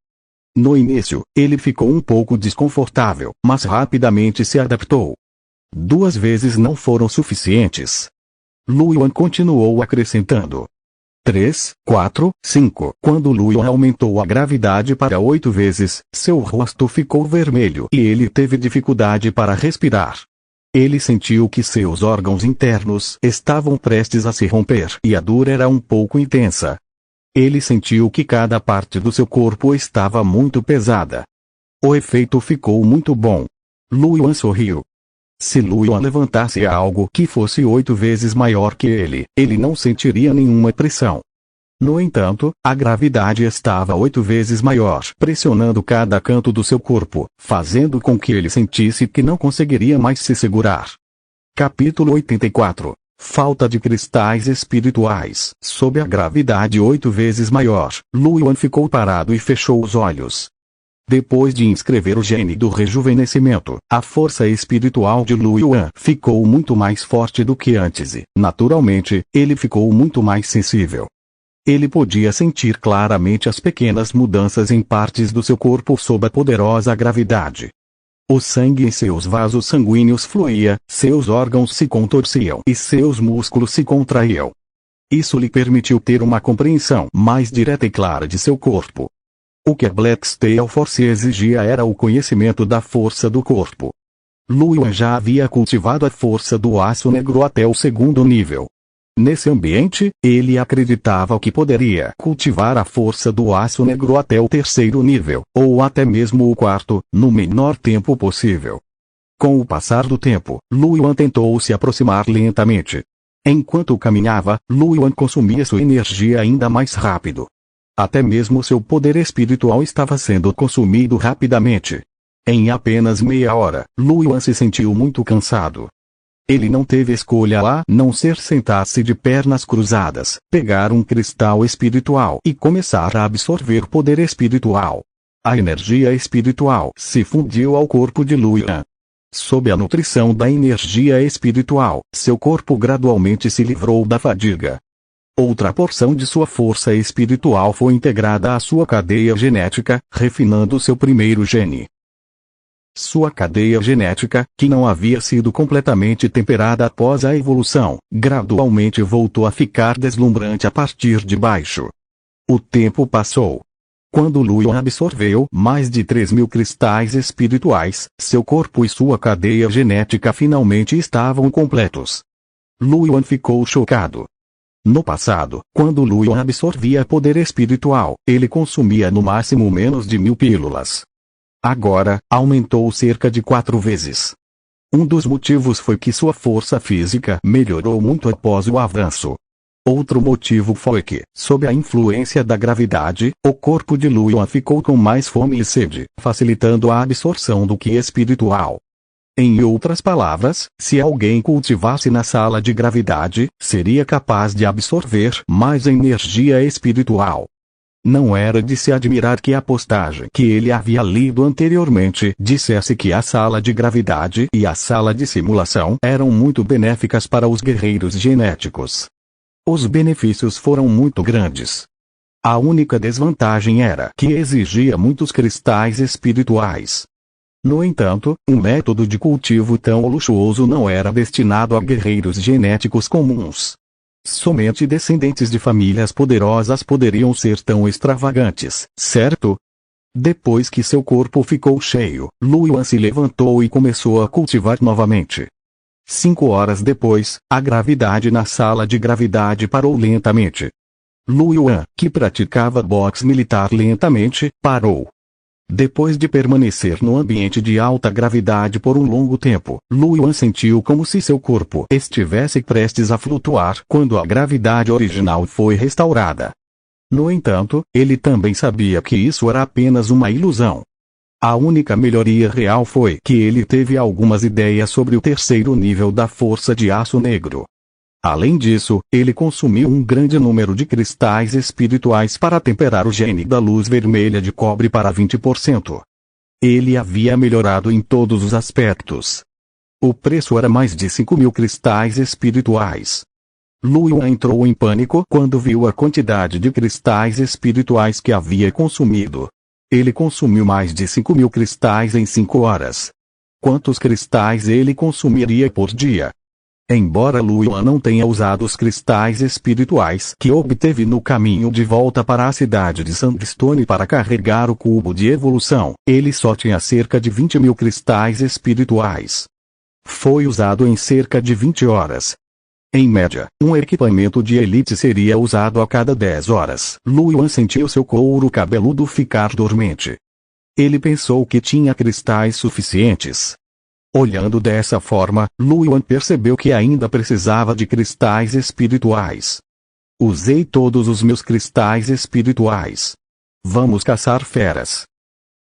No início, ele ficou um pouco desconfortável, mas rapidamente se adaptou. 2 vezes não foram suficientes. Luoyuan continuou acrescentando. 3, 4, 5. Quando Luoyuan aumentou a gravidade para 8 vezes, seu rosto ficou vermelho e ele teve dificuldade para respirar. Ele sentiu que seus órgãos internos estavam prestes a se romper e a dor era um pouco intensa. Ele sentiu que cada parte do seu corpo estava muito pesada. O efeito ficou muito bom. Luoyuan sorriu. Se Luoyuan levantasse algo que fosse 8 vezes maior que ele não sentiria nenhuma pressão. No entanto, a gravidade estava 8 vezes maior, pressionando cada canto do seu corpo, fazendo com que ele sentisse que não conseguiria mais se segurar. Capítulo 84. Falta de cristais espirituais. Sob a gravidade 8 vezes maior, Luoyuan ficou parado e fechou os olhos. Depois de inscrever o gene do rejuvenescimento, a força espiritual de Luoyuan ficou muito mais forte do que antes e, naturalmente, ele ficou muito mais sensível. Ele podia sentir claramente as pequenas mudanças em partes do seu corpo sob a poderosa gravidade. O sangue em seus vasos sanguíneos fluía, seus órgãos se contorciam e seus músculos se contraíam. Isso lhe permitiu ter uma compreensão mais direta e clara de seu corpo. O que a Blacksteel Force exigia era o conhecimento da força do corpo. Luoyuan já havia cultivado a força do aço negro até o 2º nível. Nesse ambiente, ele acreditava que poderia cultivar a força do aço negro até o 3º nível, ou até mesmo o 4º, no menor tempo possível. Com o passar do tempo, Luoyuan tentou se aproximar lentamente. Enquanto caminhava, Luoyuan consumia sua energia ainda mais rápido. Até mesmo seu poder espiritual estava sendo consumido rapidamente. Em apenas meia hora, Luoyuan se sentiu muito cansado. Ele não teve escolha a não ser sentar-se de pernas cruzadas, pegar um cristal espiritual e começar a absorver poder espiritual. A energia espiritual se fundiu ao corpo de Luoyuan. Sob a nutrição da energia espiritual, seu corpo gradualmente se livrou da fadiga. Outra porção de sua força espiritual foi integrada à sua cadeia genética, refinando seu primeiro gene. Sua cadeia genética, que não havia sido completamente temperada após a evolução, gradualmente voltou a ficar deslumbrante a partir de baixo. O tempo passou. Quando Luoyuan absorveu mais de 3.000 cristais espirituais, seu corpo e sua cadeia genética finalmente estavam completos. Luoyuan ficou chocado. No passado, quando Luoyuan absorvia poder espiritual, ele consumia no máximo menos de 1.000 pílulas. Agora, aumentou cerca de 4 vezes. Um dos motivos foi que sua força física melhorou muito após o avanço. Outro motivo foi que, sob a influência da gravidade, o corpo de Luoyuan ficou com mais fome e sede, facilitando a absorção do Qi espiritual. Em outras palavras, se alguém cultivasse na sala de gravidade, seria capaz de absorver mais energia espiritual. Não era de se admirar que a postagem que ele havia lido anteriormente dissesse que a sala de gravidade e a sala de simulação eram muito benéficas para os guerreiros genéticos. Os benefícios foram muito grandes. A única desvantagem era que exigia muitos cristais espirituais. No entanto, um método de cultivo tão luxuoso não era destinado a guerreiros genéticos comuns. Somente descendentes de famílias poderosas poderiam ser tão extravagantes, certo? Depois que seu corpo ficou cheio, Luoyuan se levantou e começou a cultivar novamente. 5 horas depois, a gravidade na sala de gravidade parou lentamente. Luoyuan, que praticava boxe militar lentamente, parou. Depois de permanecer no ambiente de alta gravidade por um longo tempo, Luoyuan sentiu como se seu corpo estivesse prestes a flutuar quando a gravidade original foi restaurada. No entanto, ele também sabia que isso era apenas uma ilusão. A única melhoria real foi que ele teve algumas ideias sobre o 3º nível da força de aço negro. Além disso, ele consumiu um grande número de cristais espirituais para temperar o gene da luz vermelha de cobre para 20%. Ele havia melhorado em todos os aspectos. O preço era mais de 5.000 cristais espirituais. Luoyuan entrou em pânico quando viu a quantidade de cristais espirituais que havia consumido. Ele consumiu mais de 5.000 cristais em 5 horas. quantos cristais ele consumiria por dia. Embora Luoyuan não tenha usado os cristais espirituais que obteve no caminho de volta para a cidade de Sandstone para carregar o cubo de evolução, ele só tinha cerca de 20.000 cristais espirituais. Foi usado em cerca de 20 horas. Em média, um equipamento de elite seria usado a cada 10 horas. Luoyuan sentiu seu couro cabeludo ficar dormente. Ele pensou que tinha cristais suficientes. Olhando dessa forma, Luoyuan percebeu que ainda precisava de cristais espirituais. Usei todos os meus cristais espirituais. Vamos caçar feras.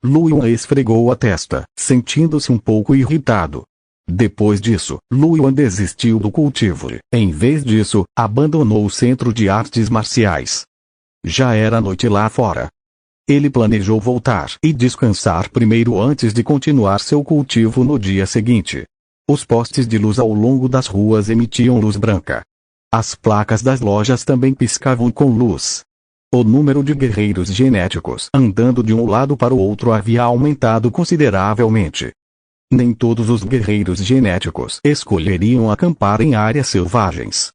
Luoyuan esfregou a testa, sentindo-se um pouco irritado. Depois disso, Luoyuan desistiu do cultivo e, em vez disso, abandonou o centro de artes marciais. Já era noite lá fora. Ele planejou voltar e descansar primeiro antes de continuar seu cultivo no dia seguinte. Os postes de luz ao longo das ruas emitiam luz branca. As placas das lojas também piscavam com luz. O número de guerreiros genéticos andando de um lado para o outro havia aumentado consideravelmente. Nem todos os guerreiros genéticos escolheriam acampar em áreas selvagens.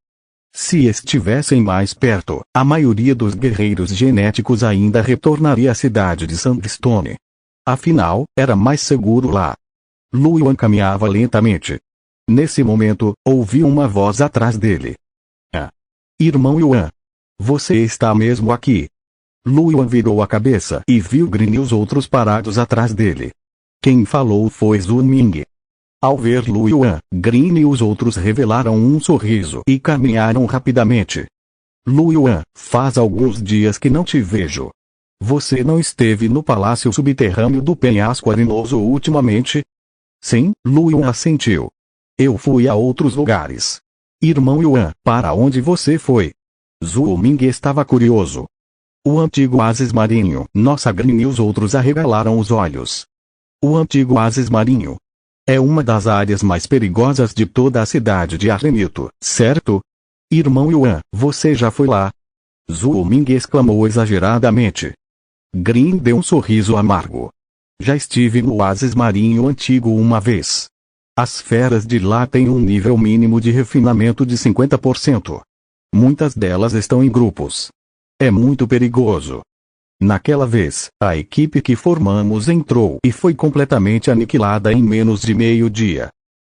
Se estivessem mais perto, a maioria dos guerreiros genéticos ainda retornaria à cidade de Sandstone. Afinal, era mais seguro lá. Luoyuan caminhava lentamente. Nesse momento, ouviu uma voz atrás dele. Irmão Yuan. Você está mesmo aqui? Luoyuan virou a cabeça e viu Green e os outros parados atrás dele. Quem falou foi Zhu Ming. Ao ver Luoyuan, Green e os outros revelaram um sorriso e caminharam rapidamente. Luoyuan, faz alguns dias que não te vejo. Você não esteve no palácio subterrâneo do penhasco arenoso ultimamente? Sim, Luoyuan assentiu. Eu fui a outros lugares. Irmão Yuan, para onde você foi? Zhu Ming estava curioso. O antigo oásis marinho. Nossa, Green e os outros arregalaram os olhos. O antigo oásis marinho. É uma das áreas mais perigosas de toda a cidade de Arrenito, certo? Irmão Yuan, você já foi lá? Zhu Ming exclamou exageradamente. Green deu um sorriso amargo. Já estive no oásis marinho antigo uma vez. As feras de lá têm um nível mínimo de refinamento de 50%. Muitas delas estão em grupos. É muito perigoso. Naquela vez, a equipe que formamos entrou e foi completamente aniquilada em menos de meio-dia.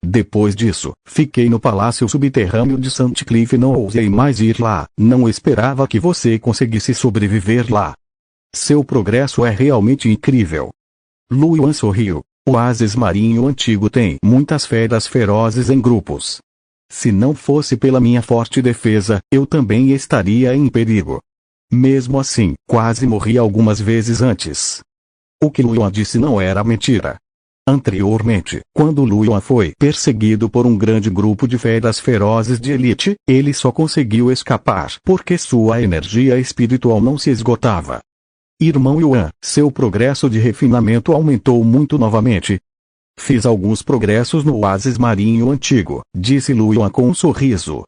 Depois disso, fiquei no palácio subterrâneo de Sandcliffe e não ousei mais ir lá. Não esperava que você conseguisse sobreviver lá. Seu progresso é realmente incrível. Luoyuan sorriu. O oásis marinho antigo tem muitas feras ferozes em grupos. Se não fosse pela minha forte defesa, eu também estaria em perigo. Mesmo assim, quase morri algumas vezes antes. O que Luoyuan disse não era mentira. Anteriormente, quando Luoyuan foi perseguido por um grande grupo de feras ferozes de elite, ele só conseguiu escapar porque sua energia espiritual não se esgotava. Irmão Yuan, seu progresso de refinamento aumentou muito novamente. Fiz alguns progressos no oásis marinho antigo, disse Luoyuan com um sorriso.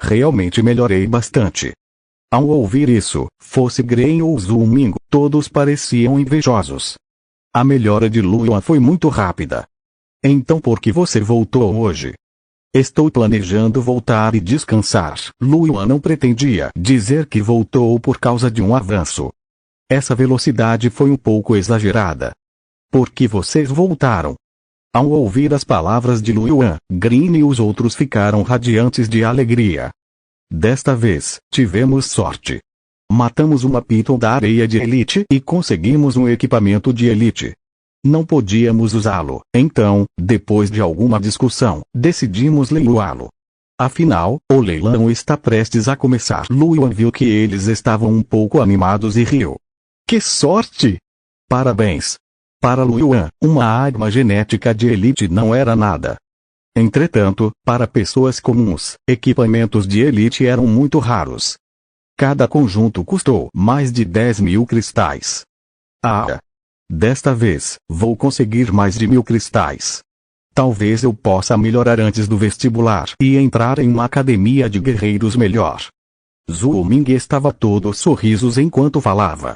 Realmente melhorei bastante. Ao ouvir isso, fosse Green ou Zhu Ming, todos pareciam invejosos. A melhora de Luoyuan foi muito rápida. Então por que você voltou hoje? Estou planejando voltar e descansar. Luoyuan não pretendia dizer que voltou por causa de um avanço. Essa velocidade foi um pouco exagerada. Por que vocês voltaram? Ao ouvir as palavras de Luoyuan, Green e os outros ficaram radiantes de alegria. Desta vez, tivemos sorte. Matamos uma Python da areia de elite e conseguimos um equipamento de elite. Não podíamos usá-lo, então, depois de alguma discussão, decidimos leiloá-lo. Afinal, o leilão está prestes a começar. Luoyuan viu que eles estavam um pouco animados e riu. Que sorte! Parabéns! Para Luoyuan, uma arma genética de elite não era nada. Entretanto, para pessoas comuns, equipamentos de elite eram muito raros. Cada conjunto custou mais de 10.000 cristais. Desta vez, vou conseguir mais de 1.000 cristais. Talvez eu possa melhorar antes do vestibular e entrar em uma academia de guerreiros melhor. Zhu Ming estava todo sorrisos enquanto falava.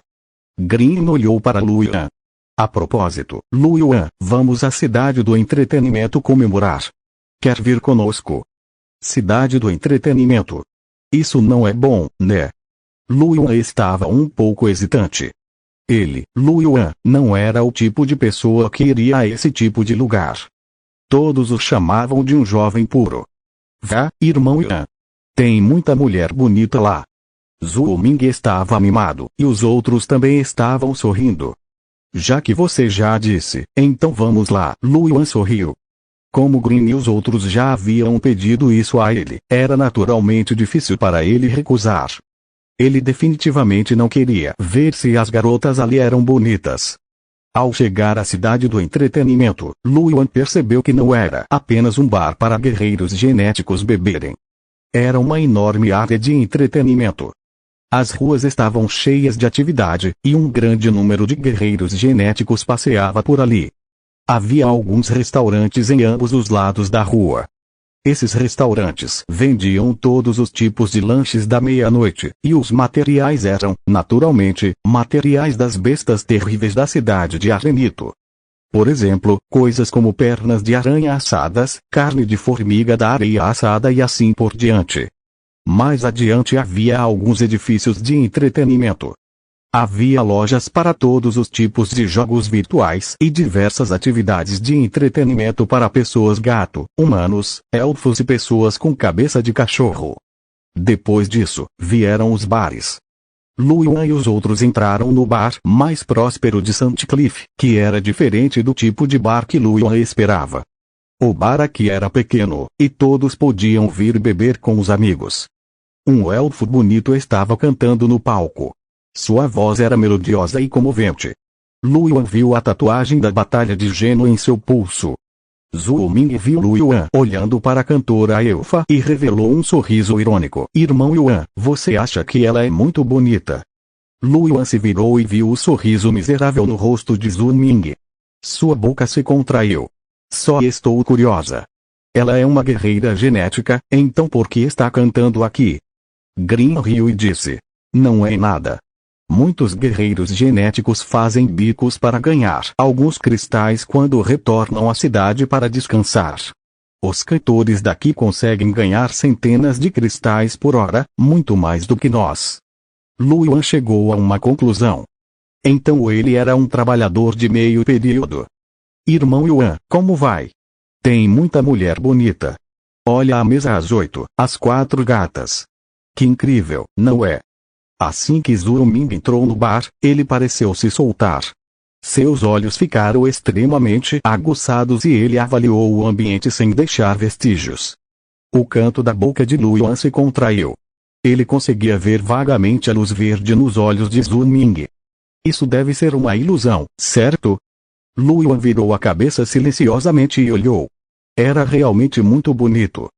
Green olhou para Luoyuan. A propósito, Lu Yuan, vamos à cidade do entretenimento comemorar. Quer vir conosco? Cidade do entretenimento. Isso não é bom, né? Lu Yuan estava um pouco hesitante. Ele, Lu Yuan, não era o tipo de pessoa que iria a esse tipo de lugar. Todos o chamavam de um jovem puro. Vá, irmão Yuan. Tem muita mulher bonita lá. Zhou Ming estava animado, e os outros também estavam sorrindo. Já que você já disse, então vamos lá. Lu Yuan sorriu. Como Green e os outros já haviam pedido isso a ele, era naturalmente difícil para ele recusar. Ele definitivamente não queria ver se as garotas ali eram bonitas. Ao chegar à cidade do entretenimento, Lu Yuan percebeu que não era apenas um bar para guerreiros genéticos beberem. Era uma enorme área de entretenimento. As ruas estavam cheias de atividade, e um grande número de guerreiros genéticos passeava por ali. Havia alguns restaurantes em ambos os lados da rua. Esses restaurantes vendiam todos os tipos de lanches da meia-noite, e os materiais eram, naturalmente, materiais das bestas terríveis da cidade de Arenito. Por exemplo, coisas como pernas de aranha assadas, carne de formiga da areia assada e assim por diante. Mais adiante havia alguns edifícios de entretenimento. Havia lojas para todos os tipos de jogos virtuais e diversas atividades de entretenimento para pessoas gato, humanos, elfos e pessoas com cabeça de cachorro. Depois disso, vieram os bares. Lu Yuan e os outros entraram no bar mais próspero de Sandcliffe, que era diferente do tipo de bar que Lu Yuan esperava. O bar aqui era pequeno, e todos podiam vir beber com os amigos. Um elfo bonito estava cantando no palco. Sua voz era melodiosa e comovente. Lu Yuan viu a tatuagem da Batalha de Geno em seu pulso. Zhou Ming viu Lu Yuan olhando para a cantora elfa e revelou um sorriso irônico. Irmão Yuan, você acha que ela é muito bonita? Lu Yuan se virou e viu o sorriso miserável no rosto de Zhou Ming. Sua boca se contraiu. Só estou curiosa. Ela é uma guerreira genética, então por que está cantando aqui? Green riu e disse. Não é nada. Muitos guerreiros genéticos fazem bicos para ganhar alguns cristais quando retornam à cidade para descansar. Os cantores daqui conseguem ganhar centenas de cristais por hora, muito mais do que nós. Lu Yuan chegou a uma conclusão. Então ele era um trabalhador de meio período. Irmão Yuan, como vai? Tem muita mulher bonita. Olha a mesa às 8, as 4 gatas. Que incrível, não é? Assim que Zhou Ming entrou no bar, ele pareceu se soltar. Seus olhos ficaram extremamente aguçados e ele avaliou o ambiente sem deixar vestígios. O canto da boca de Lu Yuan se contraiu. Ele conseguia ver vagamente a luz verde nos olhos de Zhou Ming. Isso deve ser uma ilusão, certo? Lu Yuan virou a cabeça silenciosamente e olhou. Era realmente muito bonito.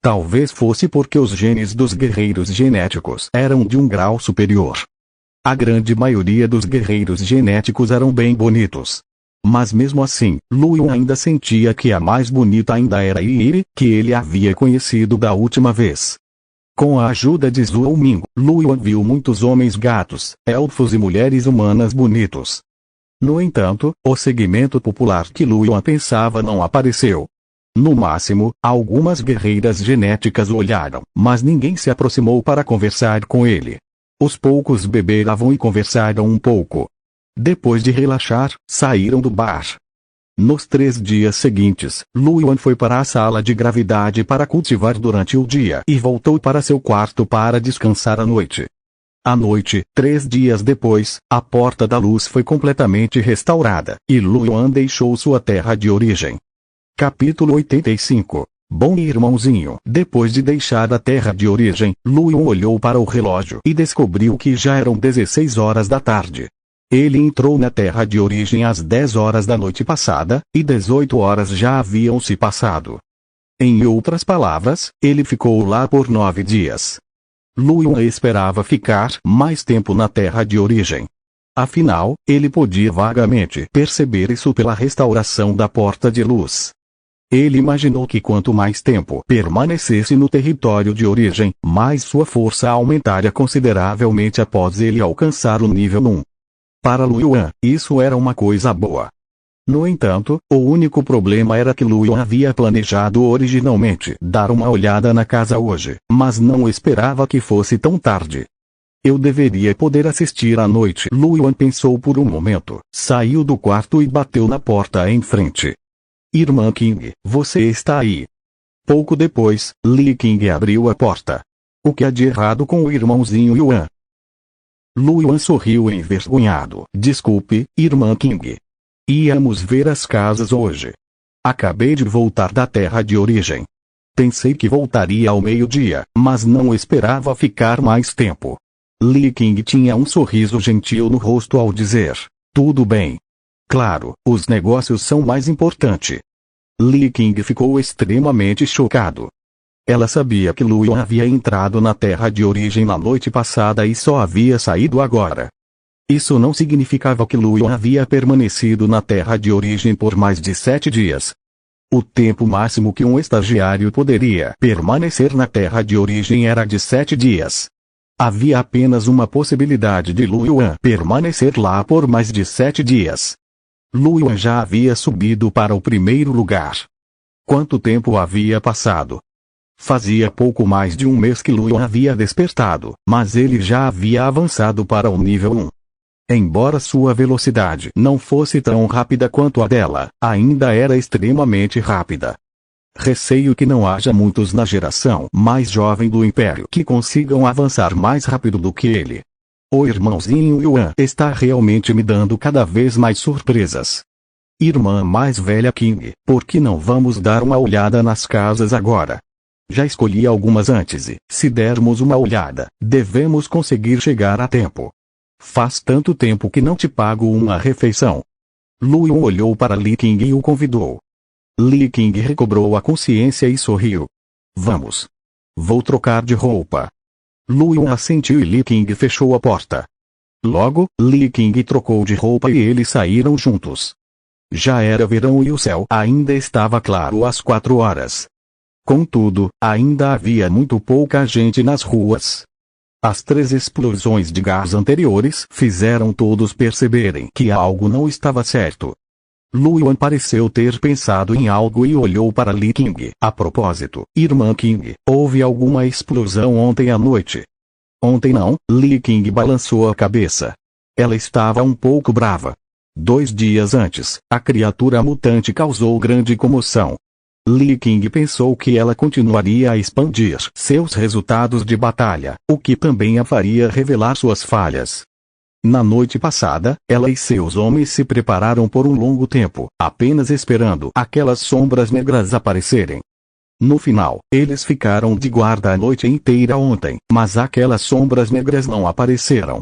Talvez fosse porque os genes dos guerreiros genéticos eram de um grau superior. A grande maioria dos guerreiros genéticos eram bem bonitos. Mas mesmo assim, Lu Yuan ainda sentia que a mais bonita ainda era Yiri, que ele havia conhecido da última vez. Com a ajuda de Zhou Ming, Lu Yuan viu muitos homens gatos, elfos e mulheres humanas bonitos. No entanto, o segmento popular que Lu Yuan pensava não apareceu. No máximo, algumas guerreiras genéticas o olharam, mas ninguém se aproximou para conversar com ele. Os poucos beberam e conversaram um pouco. Depois de relaxar, saíram do bar. Nos 3 dias seguintes, Lu Yuan foi para a sala de gravidade para cultivar durante o dia e voltou para seu quarto para descansar à noite. À noite, 3 dias depois, a Porta da Luz foi completamente restaurada, e Lu Yuan deixou sua terra de origem. Capítulo 85. Bom irmãozinho. Depois de deixar a terra de origem, Lu Yuan olhou para o relógio e descobriu que já eram 16 horas da tarde. Ele entrou na terra de origem às 10 horas da noite passada, e 18 horas já haviam se passado. Em outras palavras, ele ficou lá por 9 dias. Lu Yuan esperava ficar mais tempo na terra de origem. Afinal, ele podia vagamente perceber isso pela restauração da Porta de Luz. Ele imaginou que quanto mais tempo permanecesse no território de origem, mais sua força aumentaria consideravelmente após ele alcançar o nível 1. Para Lu Yuan, isso era uma coisa boa. No entanto, o único problema era que Lu Yuan havia planejado originalmente dar uma olhada na casa hoje, mas não esperava que fosse tão tarde. Eu deveria poder assistir à noite. Lu Yuan pensou por um momento, saiu do quarto e bateu na porta em frente. Irmã Qing, você está aí? Pouco depois, Li Qing abriu a porta. O que há de errado com o irmãozinho Yuan? Lu Yuan sorriu envergonhado. Desculpe, irmã Qing. Íamos ver as casas hoje. Acabei de voltar da terra de origem. Pensei que voltaria ao meio-dia, mas não esperava ficar mais tempo. Li Qing tinha um sorriso gentil no rosto ao dizer, tudo bem. Claro, os negócios são mais importantes. Li Qing ficou extremamente chocado. Ela sabia que Lu Yuan havia entrado na terra de origem na noite passada e só havia saído agora. Isso não significava que Lu Yuan havia permanecido na terra de origem por mais de 7 dias. O tempo máximo que um estagiário poderia permanecer na terra de origem era de 7 dias. Havia apenas uma possibilidade de Lu Yuan permanecer lá por mais de 7 dias. Lu Yuan já havia subido para o primeiro lugar. Quanto tempo havia passado? Fazia pouco mais de um mês que Lu Yuan havia despertado, mas ele já havia avançado para o nível 1. Embora sua velocidade não fosse tão rápida quanto a dela, ainda era extremamente rápida. Receio que não haja muitos na geração mais jovem do Império que consigam avançar mais rápido do que ele. O irmãozinho Yuan está realmente me dando cada vez mais surpresas. Irmã mais velha Qing, por que não vamos dar uma olhada nas casas agora? Já escolhi algumas antes e, se dermos uma olhada, devemos conseguir chegar a tempo. Faz tanto tempo que não te pago uma refeição. Lu Yuan olhou para Li Qing e o convidou. Li Qing recobrou a consciência e sorriu. Vamos. Vou trocar de roupa. Lu Yuan assentiu e Li Qing fechou a porta. Logo, Li Qing trocou de roupa e eles saíram juntos. Já era verão e o céu ainda estava claro às 4 horas. Contudo, ainda havia muito pouca gente nas ruas. As 3 explosões de gás anteriores fizeram todos perceberem que algo não estava certo. Lu Yuan pareceu ter pensado em algo e olhou para Li Qing. A propósito, irmã Qing, houve alguma explosão ontem à noite? Ontem não, Li Qing balançou a cabeça. Ela estava um pouco brava. 2 dias antes, a criatura mutante causou grande comoção. Li Qing pensou que ela continuaria a expandir seus resultados de batalha, o que também a faria revelar suas falhas. Na noite passada, ela e seus homens se prepararam por um longo tempo, apenas esperando aquelas sombras negras aparecerem. No final, eles ficaram de guarda a noite inteira ontem, mas aquelas sombras negras não apareceram.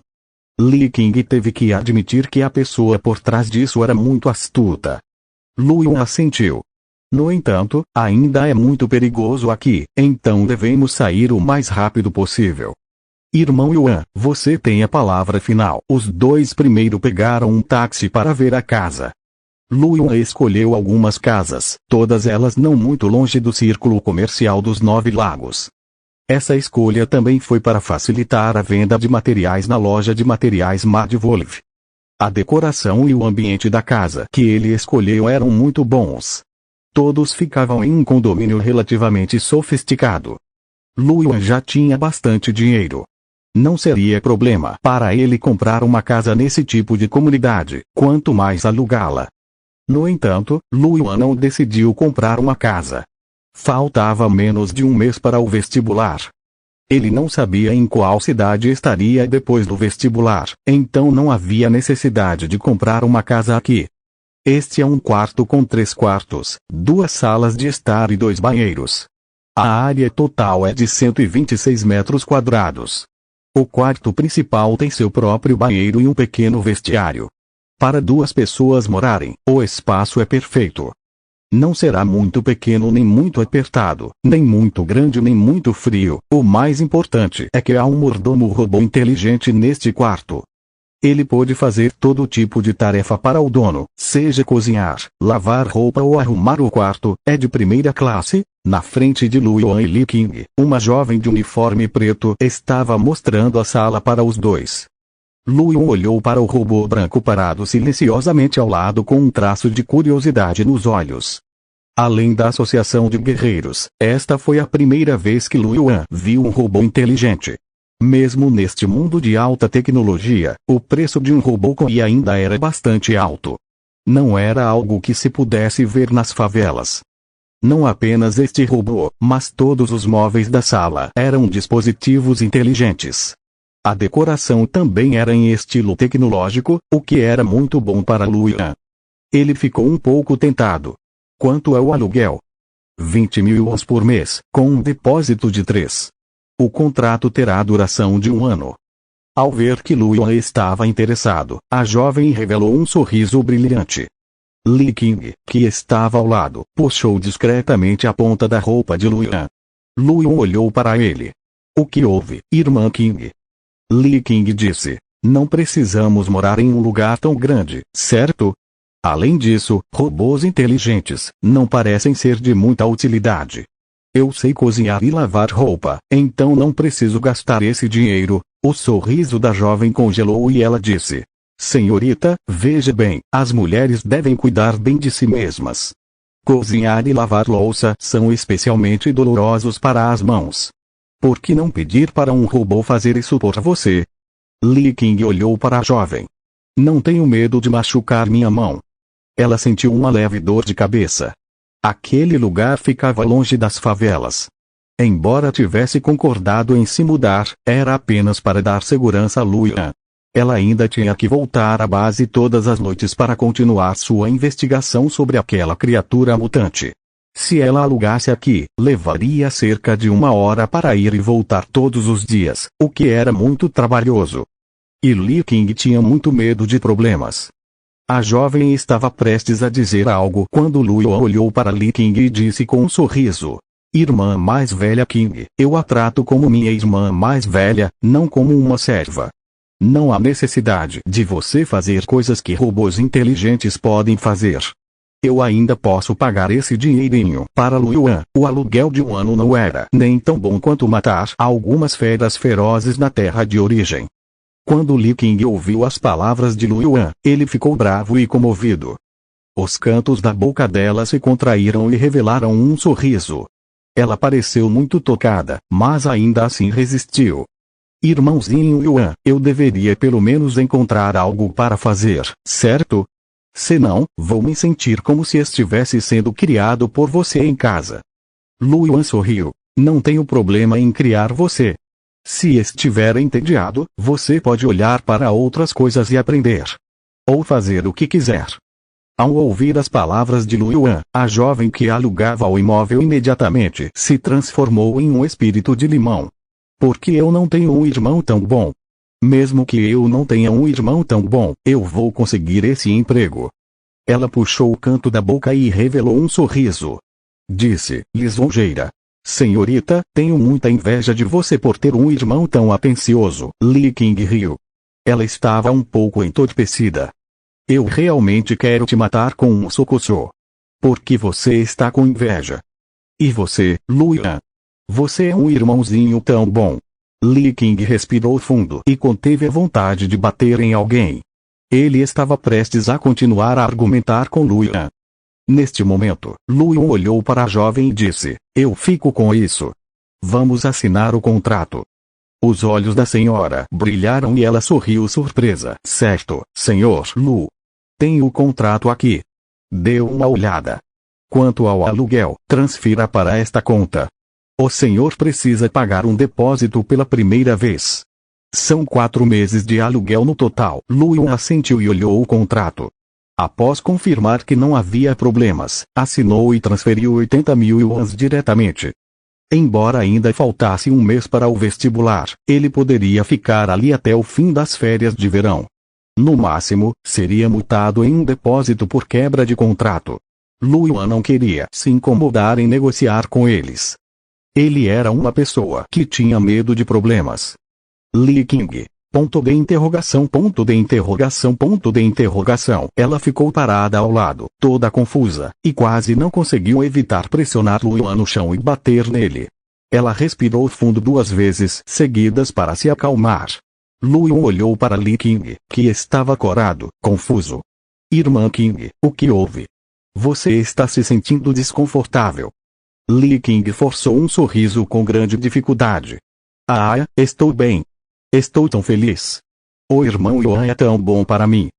Li Qing teve que admitir que a pessoa por trás disso era muito astuta. Lu Yuan assentiu. No entanto, ainda é muito perigoso aqui, então devemos sair o mais rápido possível. Irmão Yuan, você tem a palavra final. Os 2 primeiro pegaram um táxi para ver a casa. Lu Yuan escolheu algumas casas, todas elas não muito longe do círculo comercial dos 9 lagos. Essa escolha também foi para facilitar a venda de materiais na loja de materiais Madvolve. A decoração e o ambiente da casa que ele escolheu eram muito bons. Todos ficavam em um condomínio relativamente sofisticado. Lu Yuan já tinha bastante dinheiro. Não seria problema para ele comprar uma casa nesse tipo de comunidade, quanto mais alugá-la. No entanto, Lu Yuan não decidiu comprar uma casa. Faltava menos de um mês para o vestibular. Ele não sabia em qual cidade estaria depois do vestibular, então não havia necessidade de comprar uma casa aqui. Este é um quarto com 3 quartos, 2 salas de estar e 2 banheiros. A área total é de 126 metros quadrados. O quarto principal tem seu próprio banheiro e um pequeno vestiário. Para 2 pessoas morarem, o espaço é perfeito. Não será muito pequeno nem muito apertado, nem muito grande nem muito frio. O mais importante é que há um mordomo robô inteligente neste quarto. Ele pode fazer todo tipo de tarefa para o dono, seja cozinhar, lavar roupa ou arrumar o quarto. É de primeira classe. Na frente de Lu Yuan e Li Qing, uma jovem de uniforme preto estava mostrando a sala para os 2. Lu Yuan olhou para o robô branco parado silenciosamente ao lado com um traço de curiosidade nos olhos. Além da associação de guerreiros, esta foi a primeira vez que Lu Yuan viu um robô inteligente. Mesmo neste mundo de alta tecnologia, o preço de um robô com IA ainda era bastante alto. Não era algo que se pudesse ver nas favelas. Não apenas este robô, mas todos os móveis da sala eram dispositivos inteligentes. A decoração também era em estilo tecnológico, o que era muito bom para Lu Yuan. Ele ficou um pouco tentado. Quanto ao aluguel? 20.000 yuans por mês, com um depósito de 3. O contrato terá duração de 1 ano. Ao ver que Lu Yuan estava interessado, a jovem revelou um sorriso brilhante. Li Qing, que estava ao lado, puxou discretamente a ponta da roupa de Lu Yuan. Lu Yuan olhou para ele. O que houve, irmã Qing? Li Qing disse. Não precisamos morar em um lugar tão grande, certo? Além disso, robôs inteligentes não parecem ser de muita utilidade. Eu sei cozinhar e lavar roupa, então não preciso gastar esse dinheiro. O sorriso da jovem congelou e ela disse. Senhorita, veja bem, as mulheres devem cuidar bem de si mesmas. Cozinhar e lavar louça são especialmente dolorosos para as mãos. Por que não pedir para um robô fazer isso por você? Li Qing olhou para a jovem. Não tenho medo de machucar minha mão. Ela sentiu uma leve dor de cabeça. Aquele lugar ficava longe das favelas. Embora tivesse concordado em se mudar, era apenas para dar segurança a Lu Yuan. Ela ainda tinha que voltar à base todas as noites para continuar sua investigação sobre aquela criatura mutante. Se ela alugasse aqui, levaria cerca de 1 hora para ir e voltar todos os dias, o que era muito trabalhoso. E Li Qing tinha muito medo de problemas. A jovem estava prestes a dizer algo quando Lu Yuan olhou para Li Qing e disse com um sorriso. Irmã mais velha Qing, eu a trato como minha irmã mais velha, não como uma serva. Não há necessidade de você fazer coisas que robôs inteligentes podem fazer. Eu ainda posso pagar esse dinheirinho para Lu Yuan. O aluguel de 1 ano não era nem tão bom quanto matar algumas feras ferozes na terra de origem. Quando Li Qing ouviu as palavras de Lu Yuan, ele ficou bravo e comovido. Os cantos da boca dela se contraíram e revelaram um sorriso. Ela pareceu muito tocada, mas ainda assim resistiu. Irmãozinho Yuan, eu deveria pelo menos encontrar algo para fazer, certo? Senão, vou me sentir como se estivesse sendo criado por você em casa. Lu Yuan sorriu. Não tenho problema em criar você. Se estiver entediado, você pode olhar para outras coisas e aprender. Ou fazer o que quiser. Ao ouvir as palavras de Lu Yuan, a jovem que alugava o imóvel imediatamente se transformou em um espírito de limão. Porque eu não tenho um irmão tão bom. Mesmo que eu não tenha um irmão tão bom, eu vou conseguir esse emprego. Ela puxou o canto da boca e revelou um sorriso. Disse, lisonjeira. Senhorita, tenho muita inveja de você por ter um irmão tão atencioso. Li Qing riu. Ela estava um pouco entorpecida. Eu realmente quero te matar com um soco só. Porque você está com inveja. E você, Lu Yuan? Você é um irmãozinho tão bom. Li Qing respirou fundo e conteve a vontade de bater em alguém. Ele estava prestes a continuar a argumentar com Lu Yuan. Neste momento, Lu Yuan olhou para a jovem e disse, eu fico com isso. Vamos assinar o contrato. Os olhos da senhora brilharam e ela sorriu surpresa. Certo, senhor Lu. Tenho o contrato aqui. Dê uma olhada. Quanto ao aluguel, transfira para esta conta. O senhor precisa pagar um depósito pela primeira vez. São 4 meses de aluguel no total. Lu Yuan assentiu e olhou o contrato. Após confirmar que não havia problemas, assinou e transferiu 80.000 yuans diretamente. Embora ainda faltasse 1 mês para o vestibular, ele poderia ficar ali até o fim das férias de verão. No máximo, seria multado em um depósito por quebra de contrato. Lu Yuan não queria se incomodar em negociar com eles. Ele era uma pessoa que tinha medo de problemas. Li Qing. Ponto de interrogação, ponto de interrogação, ponto de interrogação. Ela ficou parada ao lado, toda confusa, e quase não conseguiu evitar pressionar Lu Yuan no chão e bater nele. Ela respirou fundo 2 vezes seguidas para se acalmar. Lu Yun olhou para Li Qing, que estava corado, confuso. Irmã Qing, o que houve? Você está se sentindo desconfortável? Li Qing forçou um sorriso com grande dificuldade. Ah, estou bem. Estou tão feliz. O irmão Yuan é tão bom para mim.